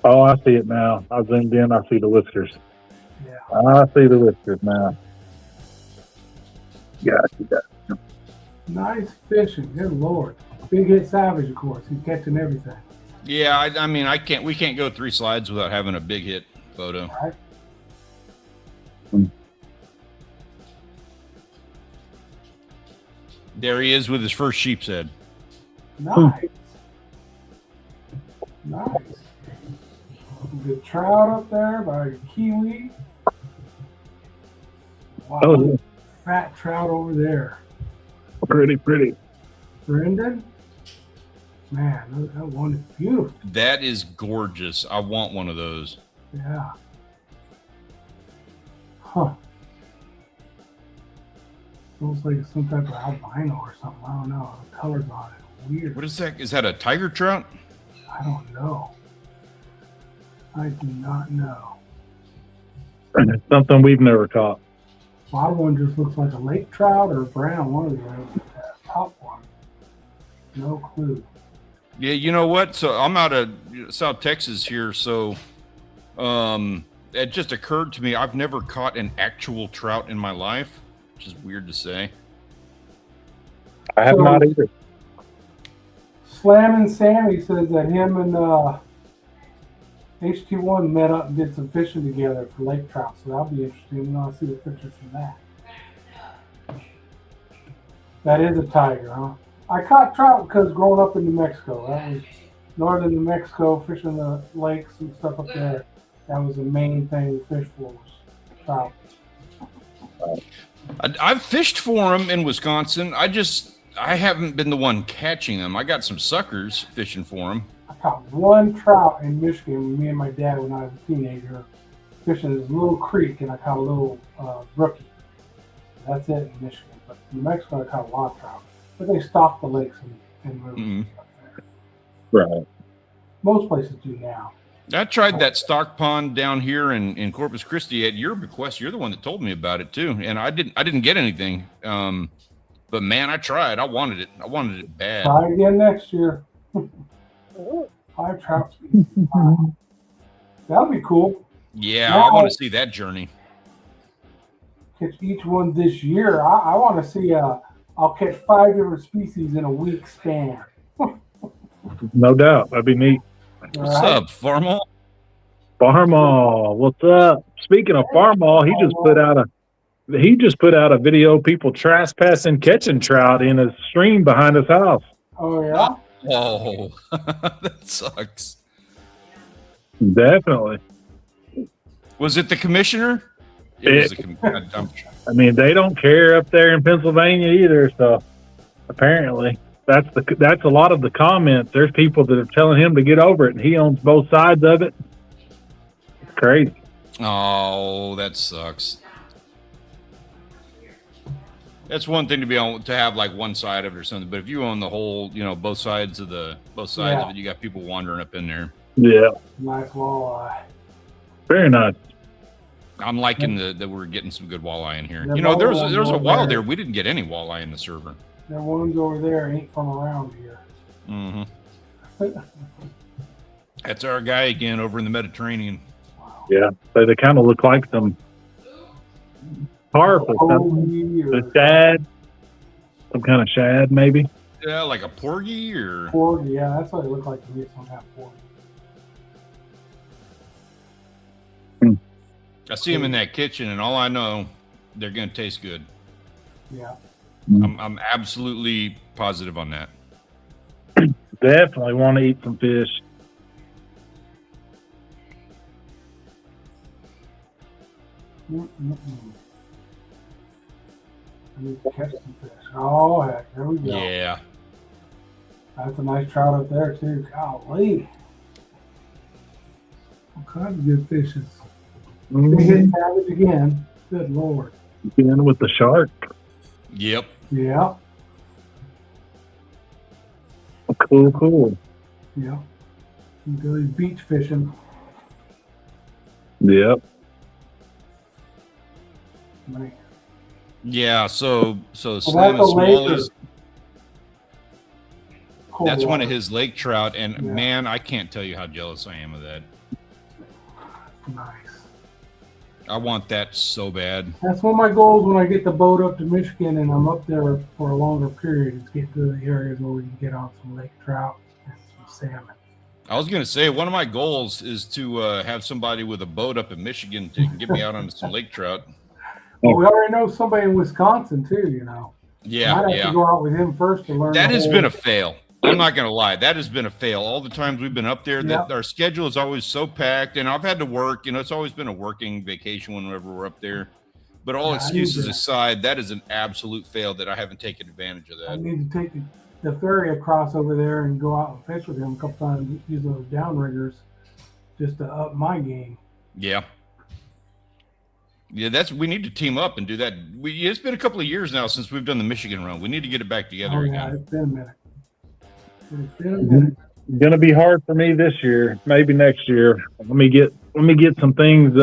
Oh, I see it now. I zoomed in. I see the whiskers. Yeah. I see the whiskers now. Gotcha. Nice fishing. Good Lord. Big Hit Savage, of course. He's catching everything. Yeah, I mean, we can't go 3 slides without having a big hit photo. All right. There he is with his first sheep's head. Nice. Nice. Good trout up there by Kiwi. Wow. Oh, yeah. Fat trout over there. Pretty. Brendan? Man, that one is beautiful. That is gorgeous. I want one of those. Yeah. Huh. Looks like some type of albino or something. I don't know. The colors on it weird. What is that? Is that a tiger trout? I don't know. I do not know. It's something we've never caught. A lot of one just looks like a lake trout or brown. One of the top one. No clue. Yeah, you know what? So I'm out of South Texas here, so it just occurred to me I've never caught an actual trout in my life, which is weird to say. I have not either. Slam and Sammy says that him and HT1 met up and did some fishing together for lake trout, so that'll be interesting. I'll see the pictures from that. That is a tiger, huh? I caught trout because growing up in New Mexico, that was northern New Mexico, fishing the lakes and stuff up there. That was the main thing to fish for was trout. I've fished for them in Wisconsin. I haven't been the one catching them. I got some suckers fishing for them. I caught one trout in Michigan with me and my dad when I was a teenager, fishing this little creek, and I caught a little brookie. That's it in Michigan. But in New Mexico, I caught a lot of trout. But they stocked the lakes and rivers and stuff there. Right. Most places do now. I tried that stock pond down here in Corpus Christi at your request. You're the one that told me about it too, and I didn't get anything. But man, I tried. I wanted it. I wanted it bad. Try again next year. 5 trout species. Wow. That'll be cool. Yeah, I want to see that journey. Catch each one this year. I want to see. I'll catch 5 different species in a week span. No doubt. That'd be neat. What's up, Farmall? Farmall, what's up? Speaking of Farmall, he just put out a video of people trespassing catching trout in a stream behind his house. Oh yeah. Oh, that sucks. Definitely. Was it the commissioner? I mean, they don't care up there in Pennsylvania either. So apparently, that's a lot of the comments. There's people that are telling him to get over it, and he owns both sides of it. It's crazy. Oh, that sucks. That's one thing to have like one side of it or something. But if you own the whole, both sides of it, you got people wandering up in there. Yeah. Nice walleye. Very nice. I'm liking that we're getting some good walleye in here. There was a while there we didn't get any walleye in the server. That ones over there ain't from around here. Mm-hmm. That's our guy again over in the Mediterranean. Wow. Yeah, so they kind of look like some carp or something. The shad, some kind of shad, maybe. Yeah, like a porgy or. Porgy, yeah, that's what it looked like to me. Some kind of porgy. I see them in that kitchen, and all I know, they're going to taste good. Yeah. I'm absolutely positive on that. Definitely want to eat some fish. I need to catch some fish. Oh, heck, there we go. Yeah. That's a nice trout up there, too. Golly. All kinds of good fishes. They hit savage again. Good Lord. Again with the shark. Yep. Yeah. Cool. Yeah. You go beach fishing. Yep. Man. Yeah, so Slim and Small is that's one of his lake trout, and man, I can't tell you how jealous I am of that. Nice. I want that so bad. That's one of my goals when I get the boat up to Michigan and I'm up there for a longer period is get to the areas where we can get on some lake trout and some salmon. I was going to say, one of my goals is to have somebody with a boat up in Michigan to get me out on some lake trout. Well, we already know somebody in Wisconsin too, Yeah, I'd have to go out with him first to learn. That has been a fail. I'm not going to lie. That has been a fail. All the times we've been up there, that our schedule is always so packed, and I've had to work. It's always been a working vacation whenever we're up there. But all excuses aside, that is an absolute fail that I haven't taken advantage of that. I need to take the ferry across over there and go out and fish with him a couple times, use those downriggers just to up my game. Yeah. Yeah, we need to team up and do that. It's been a couple of years now since we've done the Michigan run. We need to get it back together again. It's been a minute. It's been a minute. Gonna be hard for me this year, maybe next year. Let me get some things.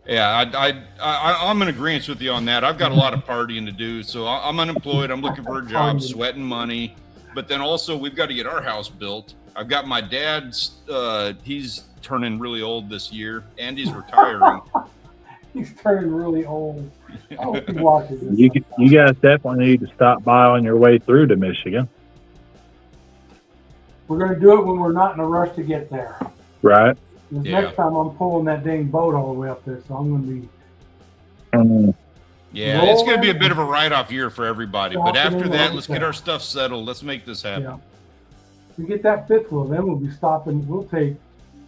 Yeah, I'm in agreement with you on that. I've got a lot of partying to do, so I'm unemployed. I'm looking for a job, sweating money, but then also we've got to get our house built. I've got my dad's. He's turning really old this year, and he's retiring. He's turning really old. I hope he watches this. You guys definitely need to stop by on your way through to Michigan. We're going to do it when we're not in a rush to get there. Right. Next time I'm pulling that dang boat all the way up there, so I'm going to be. Yeah, it's going to be a bit of a write-off year for everybody. But after that, let's get our stuff settled. Let's make this happen. Yeah. We get that fifth wheel, then we'll be stopping. We'll take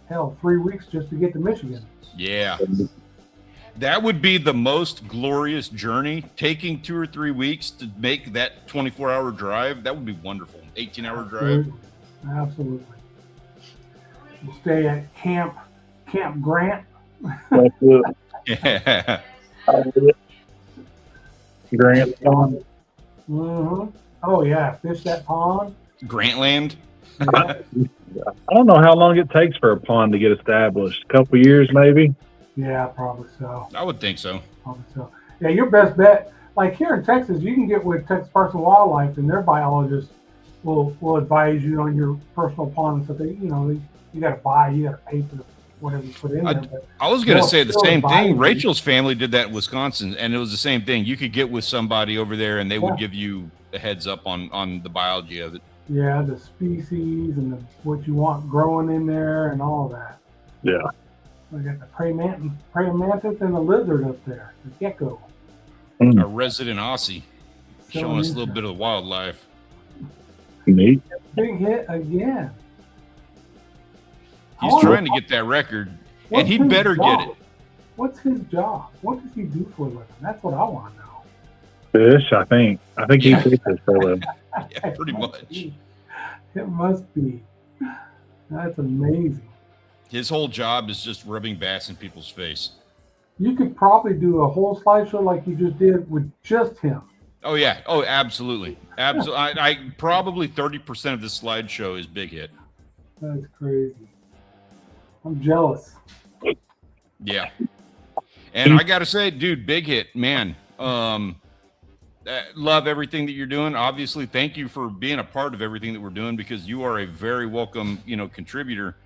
3 weeks just to get to Michigan. Yeah. That would be the most glorious journey. Taking 2 or 3 weeks to make that 24-hour drive, that would be wonderful. 18-hour drive. Absolutely. We'll stay at Camp Grant. Yeah. Grant Pond. Mm-hmm. Oh yeah, fish that pond. Grantland. I don't know how long it takes for a pond to get established. A couple years, maybe. Yeah, probably so. I would think so. Probably so. Yeah, your best bet. Like here in Texas, you can get with Texas Parks and Wildlife, and their biologists will advise you on your personal pond and stuff. You got to buy, you got to pay for whatever you put in there. I was going to say the same thing. Rachel's family did that in Wisconsin, and it was the same thing. You could get with somebody over there, and they would give you a heads up on the biology of it. Yeah, the species and what you want growing in there and all of that. Yeah. We got the praying mantis and the lizard up there, the gecko. Our resident Aussie, showing us a little bit of wildlife. Neat. Big hit again. He's trying to get that record, and he better get it. What's his job? What does he do for a living? That's what I want to know. Fish, I think. I think he fishes for a living. Yeah, pretty much. It must be. That's amazing. His whole job is just rubbing bass in people's face. You could probably do a whole slideshow like you just did with just him. Oh yeah. Oh, absolutely. Absolutely. I probably 30% of this slideshow is Big Hit. That's crazy. I'm jealous. Yeah. And I got to say, dude, Big Hit, man. Love everything that you're doing. Obviously, thank you for being a part of everything that we're doing, because you are a very welcome, contributor.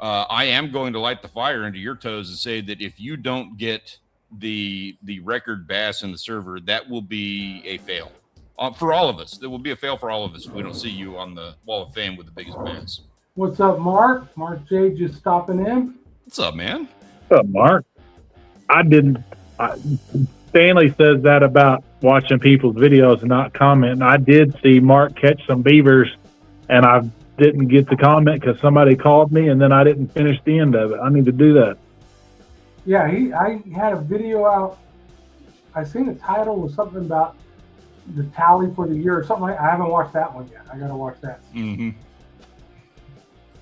I am going to light the fire into your toes and say that if you don't get the record bass in the server, that will be a fail for all of us. There will be a fail for all of us if we don't see you on the Wall of Fame with the biggest bass. What's up, Mark? Mark J just stopping in. What's up, man? What's up, Mark? Stanley says that about watching people's videos and not commenting. I did see Mark catch some beavers, and I didn't get to comment because somebody called me, and then I didn't finish the end of it. I need to do that. Yeah, I had a video out. I seen the title was something about the tally for the year or something like. I haven't watched that one yet. I got to watch that. Mm-hmm.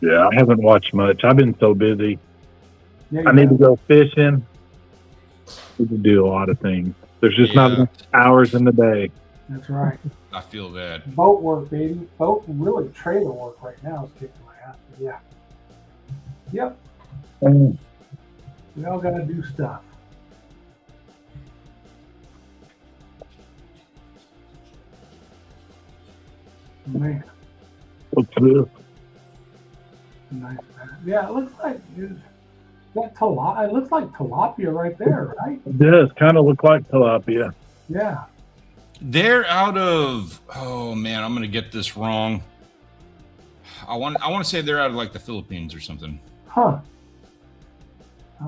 Yeah, I haven't watched much. I've been so busy. Yeah, I need to go fishing. We can do a lot of things. There's just not enough hours in the day. That's right. I feel that. Boat work, baby. Boat, really trailer work right now is kicking my ass. But yeah. Yep. We all got to do stuff. Man. What's this? Nice. Yeah, it looks like that tilapia. It looks like tilapia right there, right? It does kind of look like tilapia. Yeah. They're out of. Oh man, I'm gonna get this wrong. I want to say they're out of like the Philippines or something. Huh.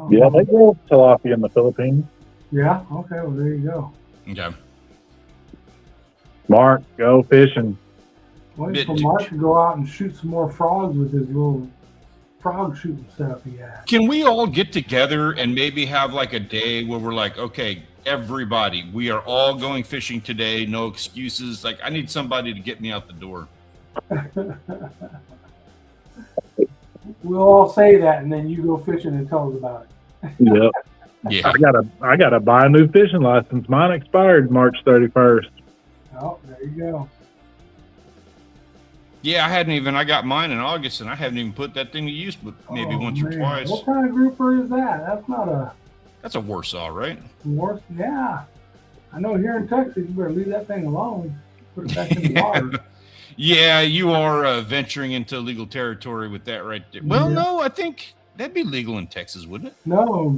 Yeah, they grow tilapia in the Philippines. Yeah. Okay. Well, there you go. Okay. Mark, go fishing. Wait for Mark to go out and shoot some more frogs with his little frog shooting setup he has. Can we all get together and maybe have like a day where we're like, okay, everybody, we are all going fishing today. No excuses. Like, I need somebody to get me out the door. We'll all say that, and then you go fishing and tell us about it. Yep. Yeah. I gotta buy a new fishing license. Mine expired March 31st. Oh, there you go. Yeah, I got mine in August, and I haven't even put that thing to use, but maybe once or twice. What kind of grouper is that? That's not a... That's a Warsaw, right? Yeah. I know here in Texas, you better leave that thing alone. Put it back in the water. Yeah, you are venturing into legal territory with that right there. Well, no, I think that'd be legal in Texas, wouldn't it? No,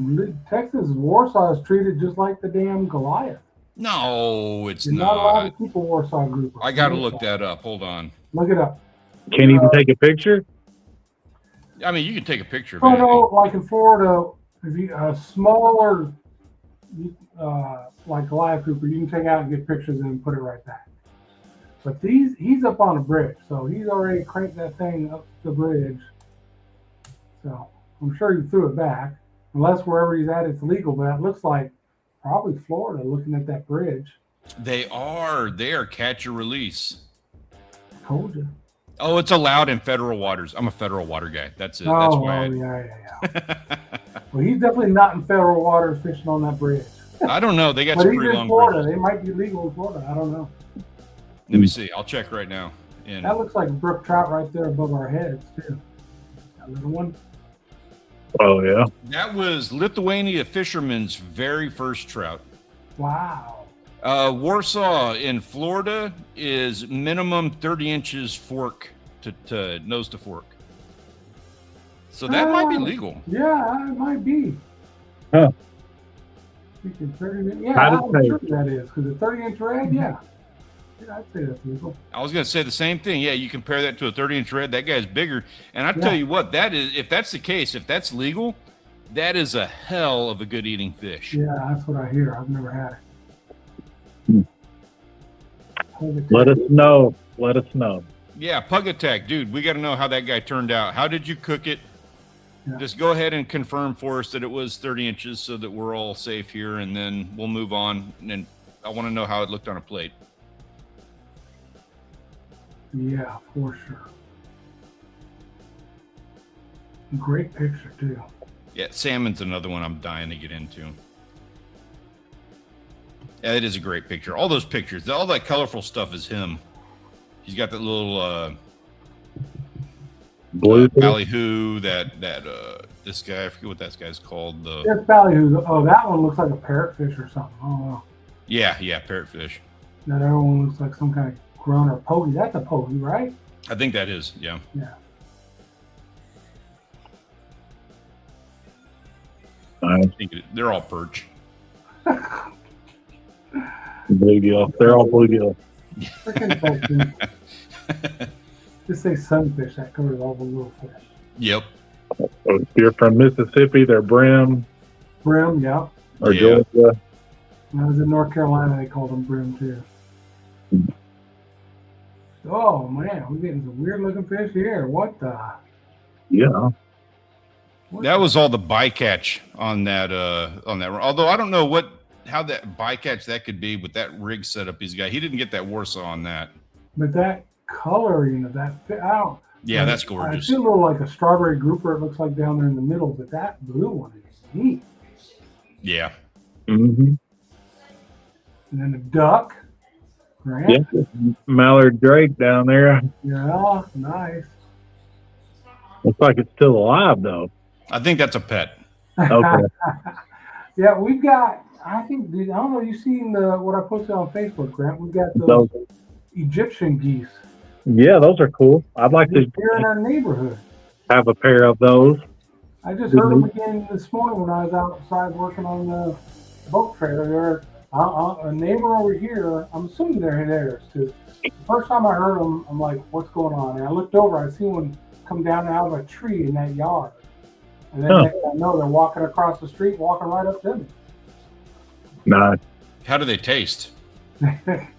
Texas Warsaw is treated just like the damn Goliath. No, it's You're not allowed to keep a Warsaw grouper. I got to look that up. Hold on. Look it up. Can't even take a picture? I mean, you can take a picture of it. it. No, like in Florida, if you smaller, like Goliath grouper, you can take out and get pictures and put it right back. But he's up on a bridge, so he's already cranked that thing up the bridge. So I'm sure he threw it back, unless wherever he's at it's legal. But it looks like probably Florida, looking at that bridge. They are catch or release. Told you. Oh, it's allowed in federal waters. I'm a federal water guy. That's it. Oh, That's why. Yeah. Well, he's definitely not in federal waters fishing on that bridge. I don't know. They got but some he's pretty in long Florida. bridges. They might be legal in Florida. I don't know. Let me see. I'll check right now. That looks like brook trout right there above our heads, too. That little one. Oh, yeah. That was Lithuania fishermen's very first trout. Wow. Warsaw in Florida is minimum 30 inches fork to nose to fork. So that might be legal. Yeah, it might be. Huh. Yeah, I'm sure that is. Because a 30-inch red, yeah. I'd say that's legal. I was going to say the same thing. Yeah, you compare that to a 30-inch red. That guy's bigger. And I tell you what, that is, if that's the case, if that's legal, that is a hell of a good eating fish. Yeah, that's what I hear. I've never had it. Let us know. Let us know. Yeah, Pug Attack. Dude, we got to know how that guy turned out. How did you cook it? Yeah. Just go ahead and confirm for us that it was 30 inches so that we're all safe here, and then we'll move on. And I want to know how it looked on a plate. Yeah, for sure. Great picture, too. Yeah, salmon's another one I'm dying to get into. Yeah, it is a great picture. All those pictures, all that colorful stuff is him. He's got that little blue ballyhoo. This guy, I forget what that guy's called. That's ballyhoo. Oh, that one looks like a parrotfish or something. Oh, wow. Yeah, parrotfish. That other one looks like some kind of grunt or pogey. That's a pogey, right? I think that is. Yeah. Yeah. I think they're all perch. Bluegill. They're all bluegill. Freaking just say sunfish. That covers all the little fish. Yep. So if you're from Mississippi, they're brim. Brim, yeah. Or Georgia. When I was in North Carolina, they called them brim too. Oh man, we're getting some weird looking fish here. What the? Yeah. That was all the bycatch on that. Although I don't know how that bycatch that could be with that rig setup he's got. He didn't get that Warsaw on that. But that color, yeah, that's gorgeous. I see a little like a strawberry grouper. It looks like down there in the middle, but that blue one is neat. Yeah. Mm-hmm. And then a duck. Right? Yeah. Mallard Drake down there. Yeah, nice. Looks like it's still alive though. I think that's a pet. Okay. Yeah, we've got. I think. I don't know. You seen what I posted on Facebook, Grant? We've got those Egyptian geese. Yeah, those are cool. I'd like to here in our neighborhood have a pair of those. I just heard them again this morning when I was outside working on the boat trailer. A neighbor over here. I'm assuming they're theirs too. The first time I heard them, I'm like, "What's going on?" And I looked over. I seen one come down out of a tree in that yard. And then I know they're walking across the street, walking right up to me. Nice. How do they taste?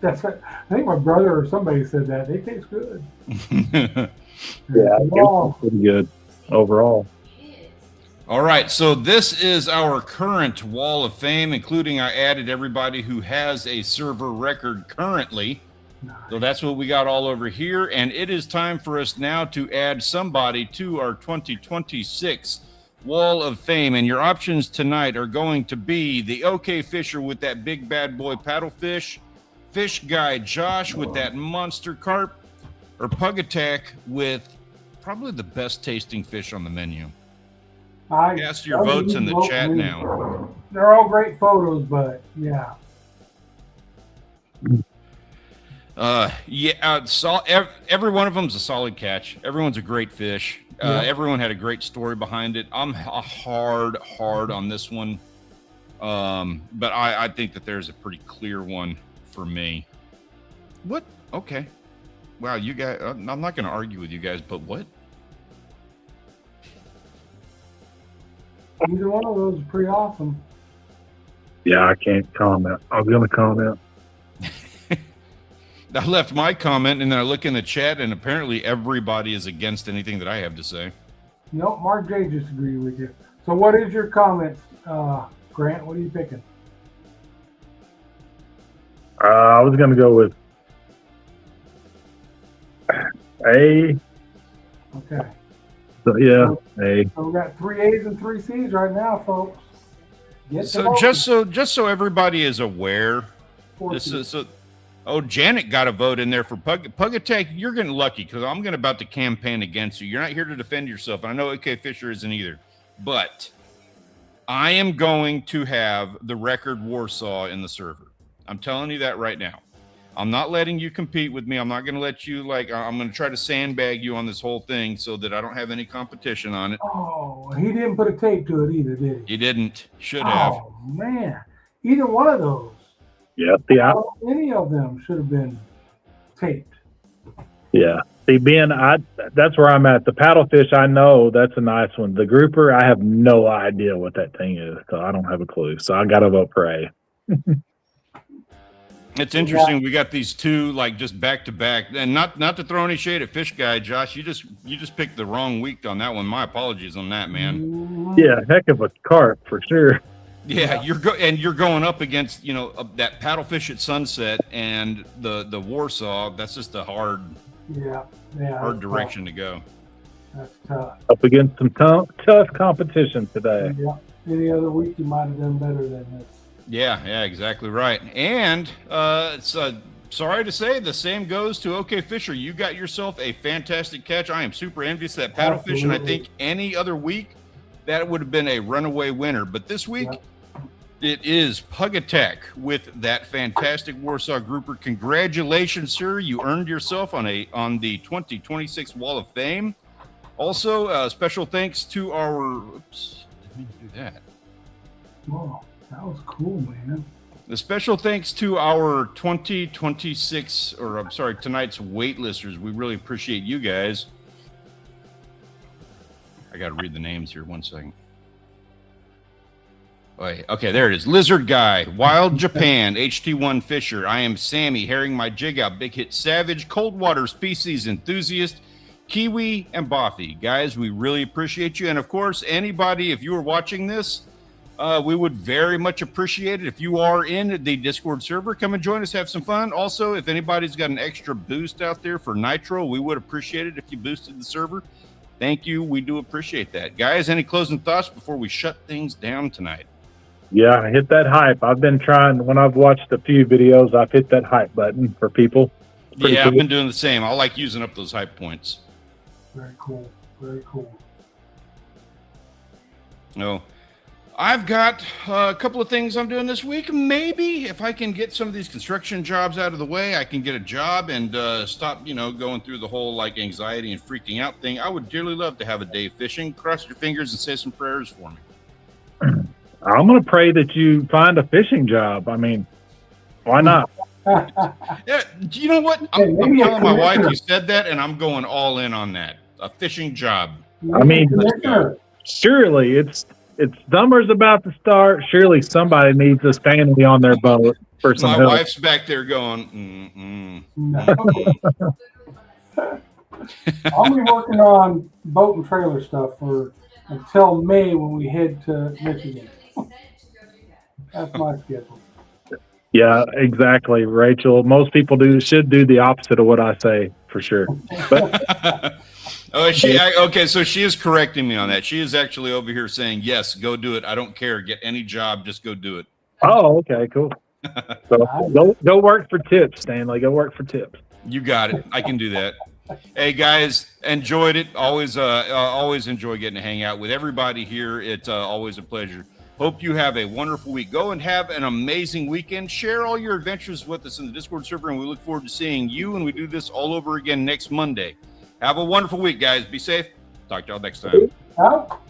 That's what, I think my brother or somebody said that. They taste good. Yeah, pretty good overall. All right, so this is our current wall of fame, including I added everybody who has a server record currently. Nice. So that's what we got all over here. And it is time for us now to add somebody to our 2026 Wall of Fame. And your options tonight are going to be the OK Fisher with that big bad boy paddlefish, Fish Guy Josh with that monster carp, or Pug Attack with probably the best tasting fish on the menu. Cast your votes in the chat now. They're all great photos, but yeah. Every one of them's a solid catch. Everyone's a great fish. Everyone had a great story behind it. I'm hard on this one, but I think that there's a pretty clear one for me. What? Okay. Wow, you guys. I'm not going to argue with you guys, but what? Either one of those is pretty awesome. Yeah, I can't comment. I was going to comment. I left my comment, and then I look in the chat, and apparently everybody is against anything that I have to say. Nope, Mark J just agreed with you. So what is your comment, Grant? What are you picking? I was going to go with A. Okay. So, yeah, A. So we got 3 A's and 3 C's right now, folks. Just so everybody is aware, this is so. Oh, Janet got a vote in there for Pug Attack. You're getting lucky because I'm about to campaign against you. You're not here to defend yourself. And I know OK Fisher isn't either. But I am going to have the record Warsaw in the server. I'm telling you that right now. I'm not letting you compete with me. I'm not going to let you, I'm going to try to sandbag you on this whole thing so that I don't have any competition on it. Oh, he didn't put a tape to it either, did he? He didn't. Should have. Oh, man. Either one of those. Yeah, any of them should have been taped. Yeah. See, Ben, that's where I'm at. The paddlefish, I know that's a nice one. The grouper, I have no idea what that thing is, so I don't have a clue. So I got to vote for A. It's interesting. Yeah. We got these two just back to back, and not to throw any shade at Fish Guy, Josh. You just picked the wrong week on that one. My apologies on that, man. Yeah, heck of a carp for sure. Yeah, you're going up against that paddlefish at sunset and the Warsaw. That's just a hard direction to go. That's tough. Up against some tough competition today. Yeah, any other week you might have done better than this. Yeah, exactly right. And sorry to say, the same goes to OK Fisher. You got yourself a fantastic catch. I am super envious of that paddlefish, and I think any other week that would have been a runaway winner. But this week. Yeah. It is Pug Attack with that fantastic Warsaw grouper. Congratulations, sir. You earned yourself on the 2026 Wall of Fame. Also, special thanks to our... Oops, didn't mean to do that. Whoa, that was cool, man. The special thanks to our 2026, tonight's waitlisters. We really appreciate you guys. I got to read the names here. 1 second. Okay, there it is. Lizard Guy, Wild Japan, HT1 Fisher. I am Sammy, herring my jig out, Big Hit Savage, Cold Water Species Enthusiast, Kiwi, and Boffy. Guys, we really appreciate you. And of course, anybody, if you are watching this, we would very much appreciate it. If you are in the Discord server, come and join us, have some fun. Also, if anybody's got an extra boost out there for Nitro, we would appreciate it if you boosted the server. Thank you. We do appreciate that. Guys, any closing thoughts before we shut things down tonight? Yeah, hit that hype. I've been trying, when I've watched a few videos, I've hit that hype button for people. Yeah, cool. I've been doing the same. I like using up those hype points. Very cool. Very cool. No, I've got a couple of things I'm doing this week. Maybe if I can get some of these construction jobs out of the way, I can get a job and stop, going through the whole anxiety and freaking out thing. I would dearly love to have a day fishing. Cross your fingers and say some prayers for me. I'm going to pray that you find a fishing job. I mean, why not? Yeah, you know what? I'm telling my wife you said that, and I'm going all in on that. A fishing job. I mean, surely it's summer's about to start. Surely somebody needs a Stanley on their boat for some help. My wife's back there going, I'll be working on boat and trailer stuff until May when we head to Michigan. That's my schedule. Yeah, exactly, Rachel. Most people should do the opposite of what I say, for sure. But Oh, okay. So she is correcting me on that. She is actually over here saying, yes, go do it. I don't care. Get any job. Just go do it. Oh, okay, cool. So go work for tips, Stanley. Go work for tips. You got it. I can do that. Hey guys, enjoyed it. Always enjoy getting to hang out with everybody here. It's always a pleasure. Hope you have a wonderful week. Go and have an amazing weekend. Share all your adventures with us in the Discord server, and we look forward to seeing you when we do this all over again next Monday. Have a wonderful week, guys. Be safe. Talk to y'all next time. Out.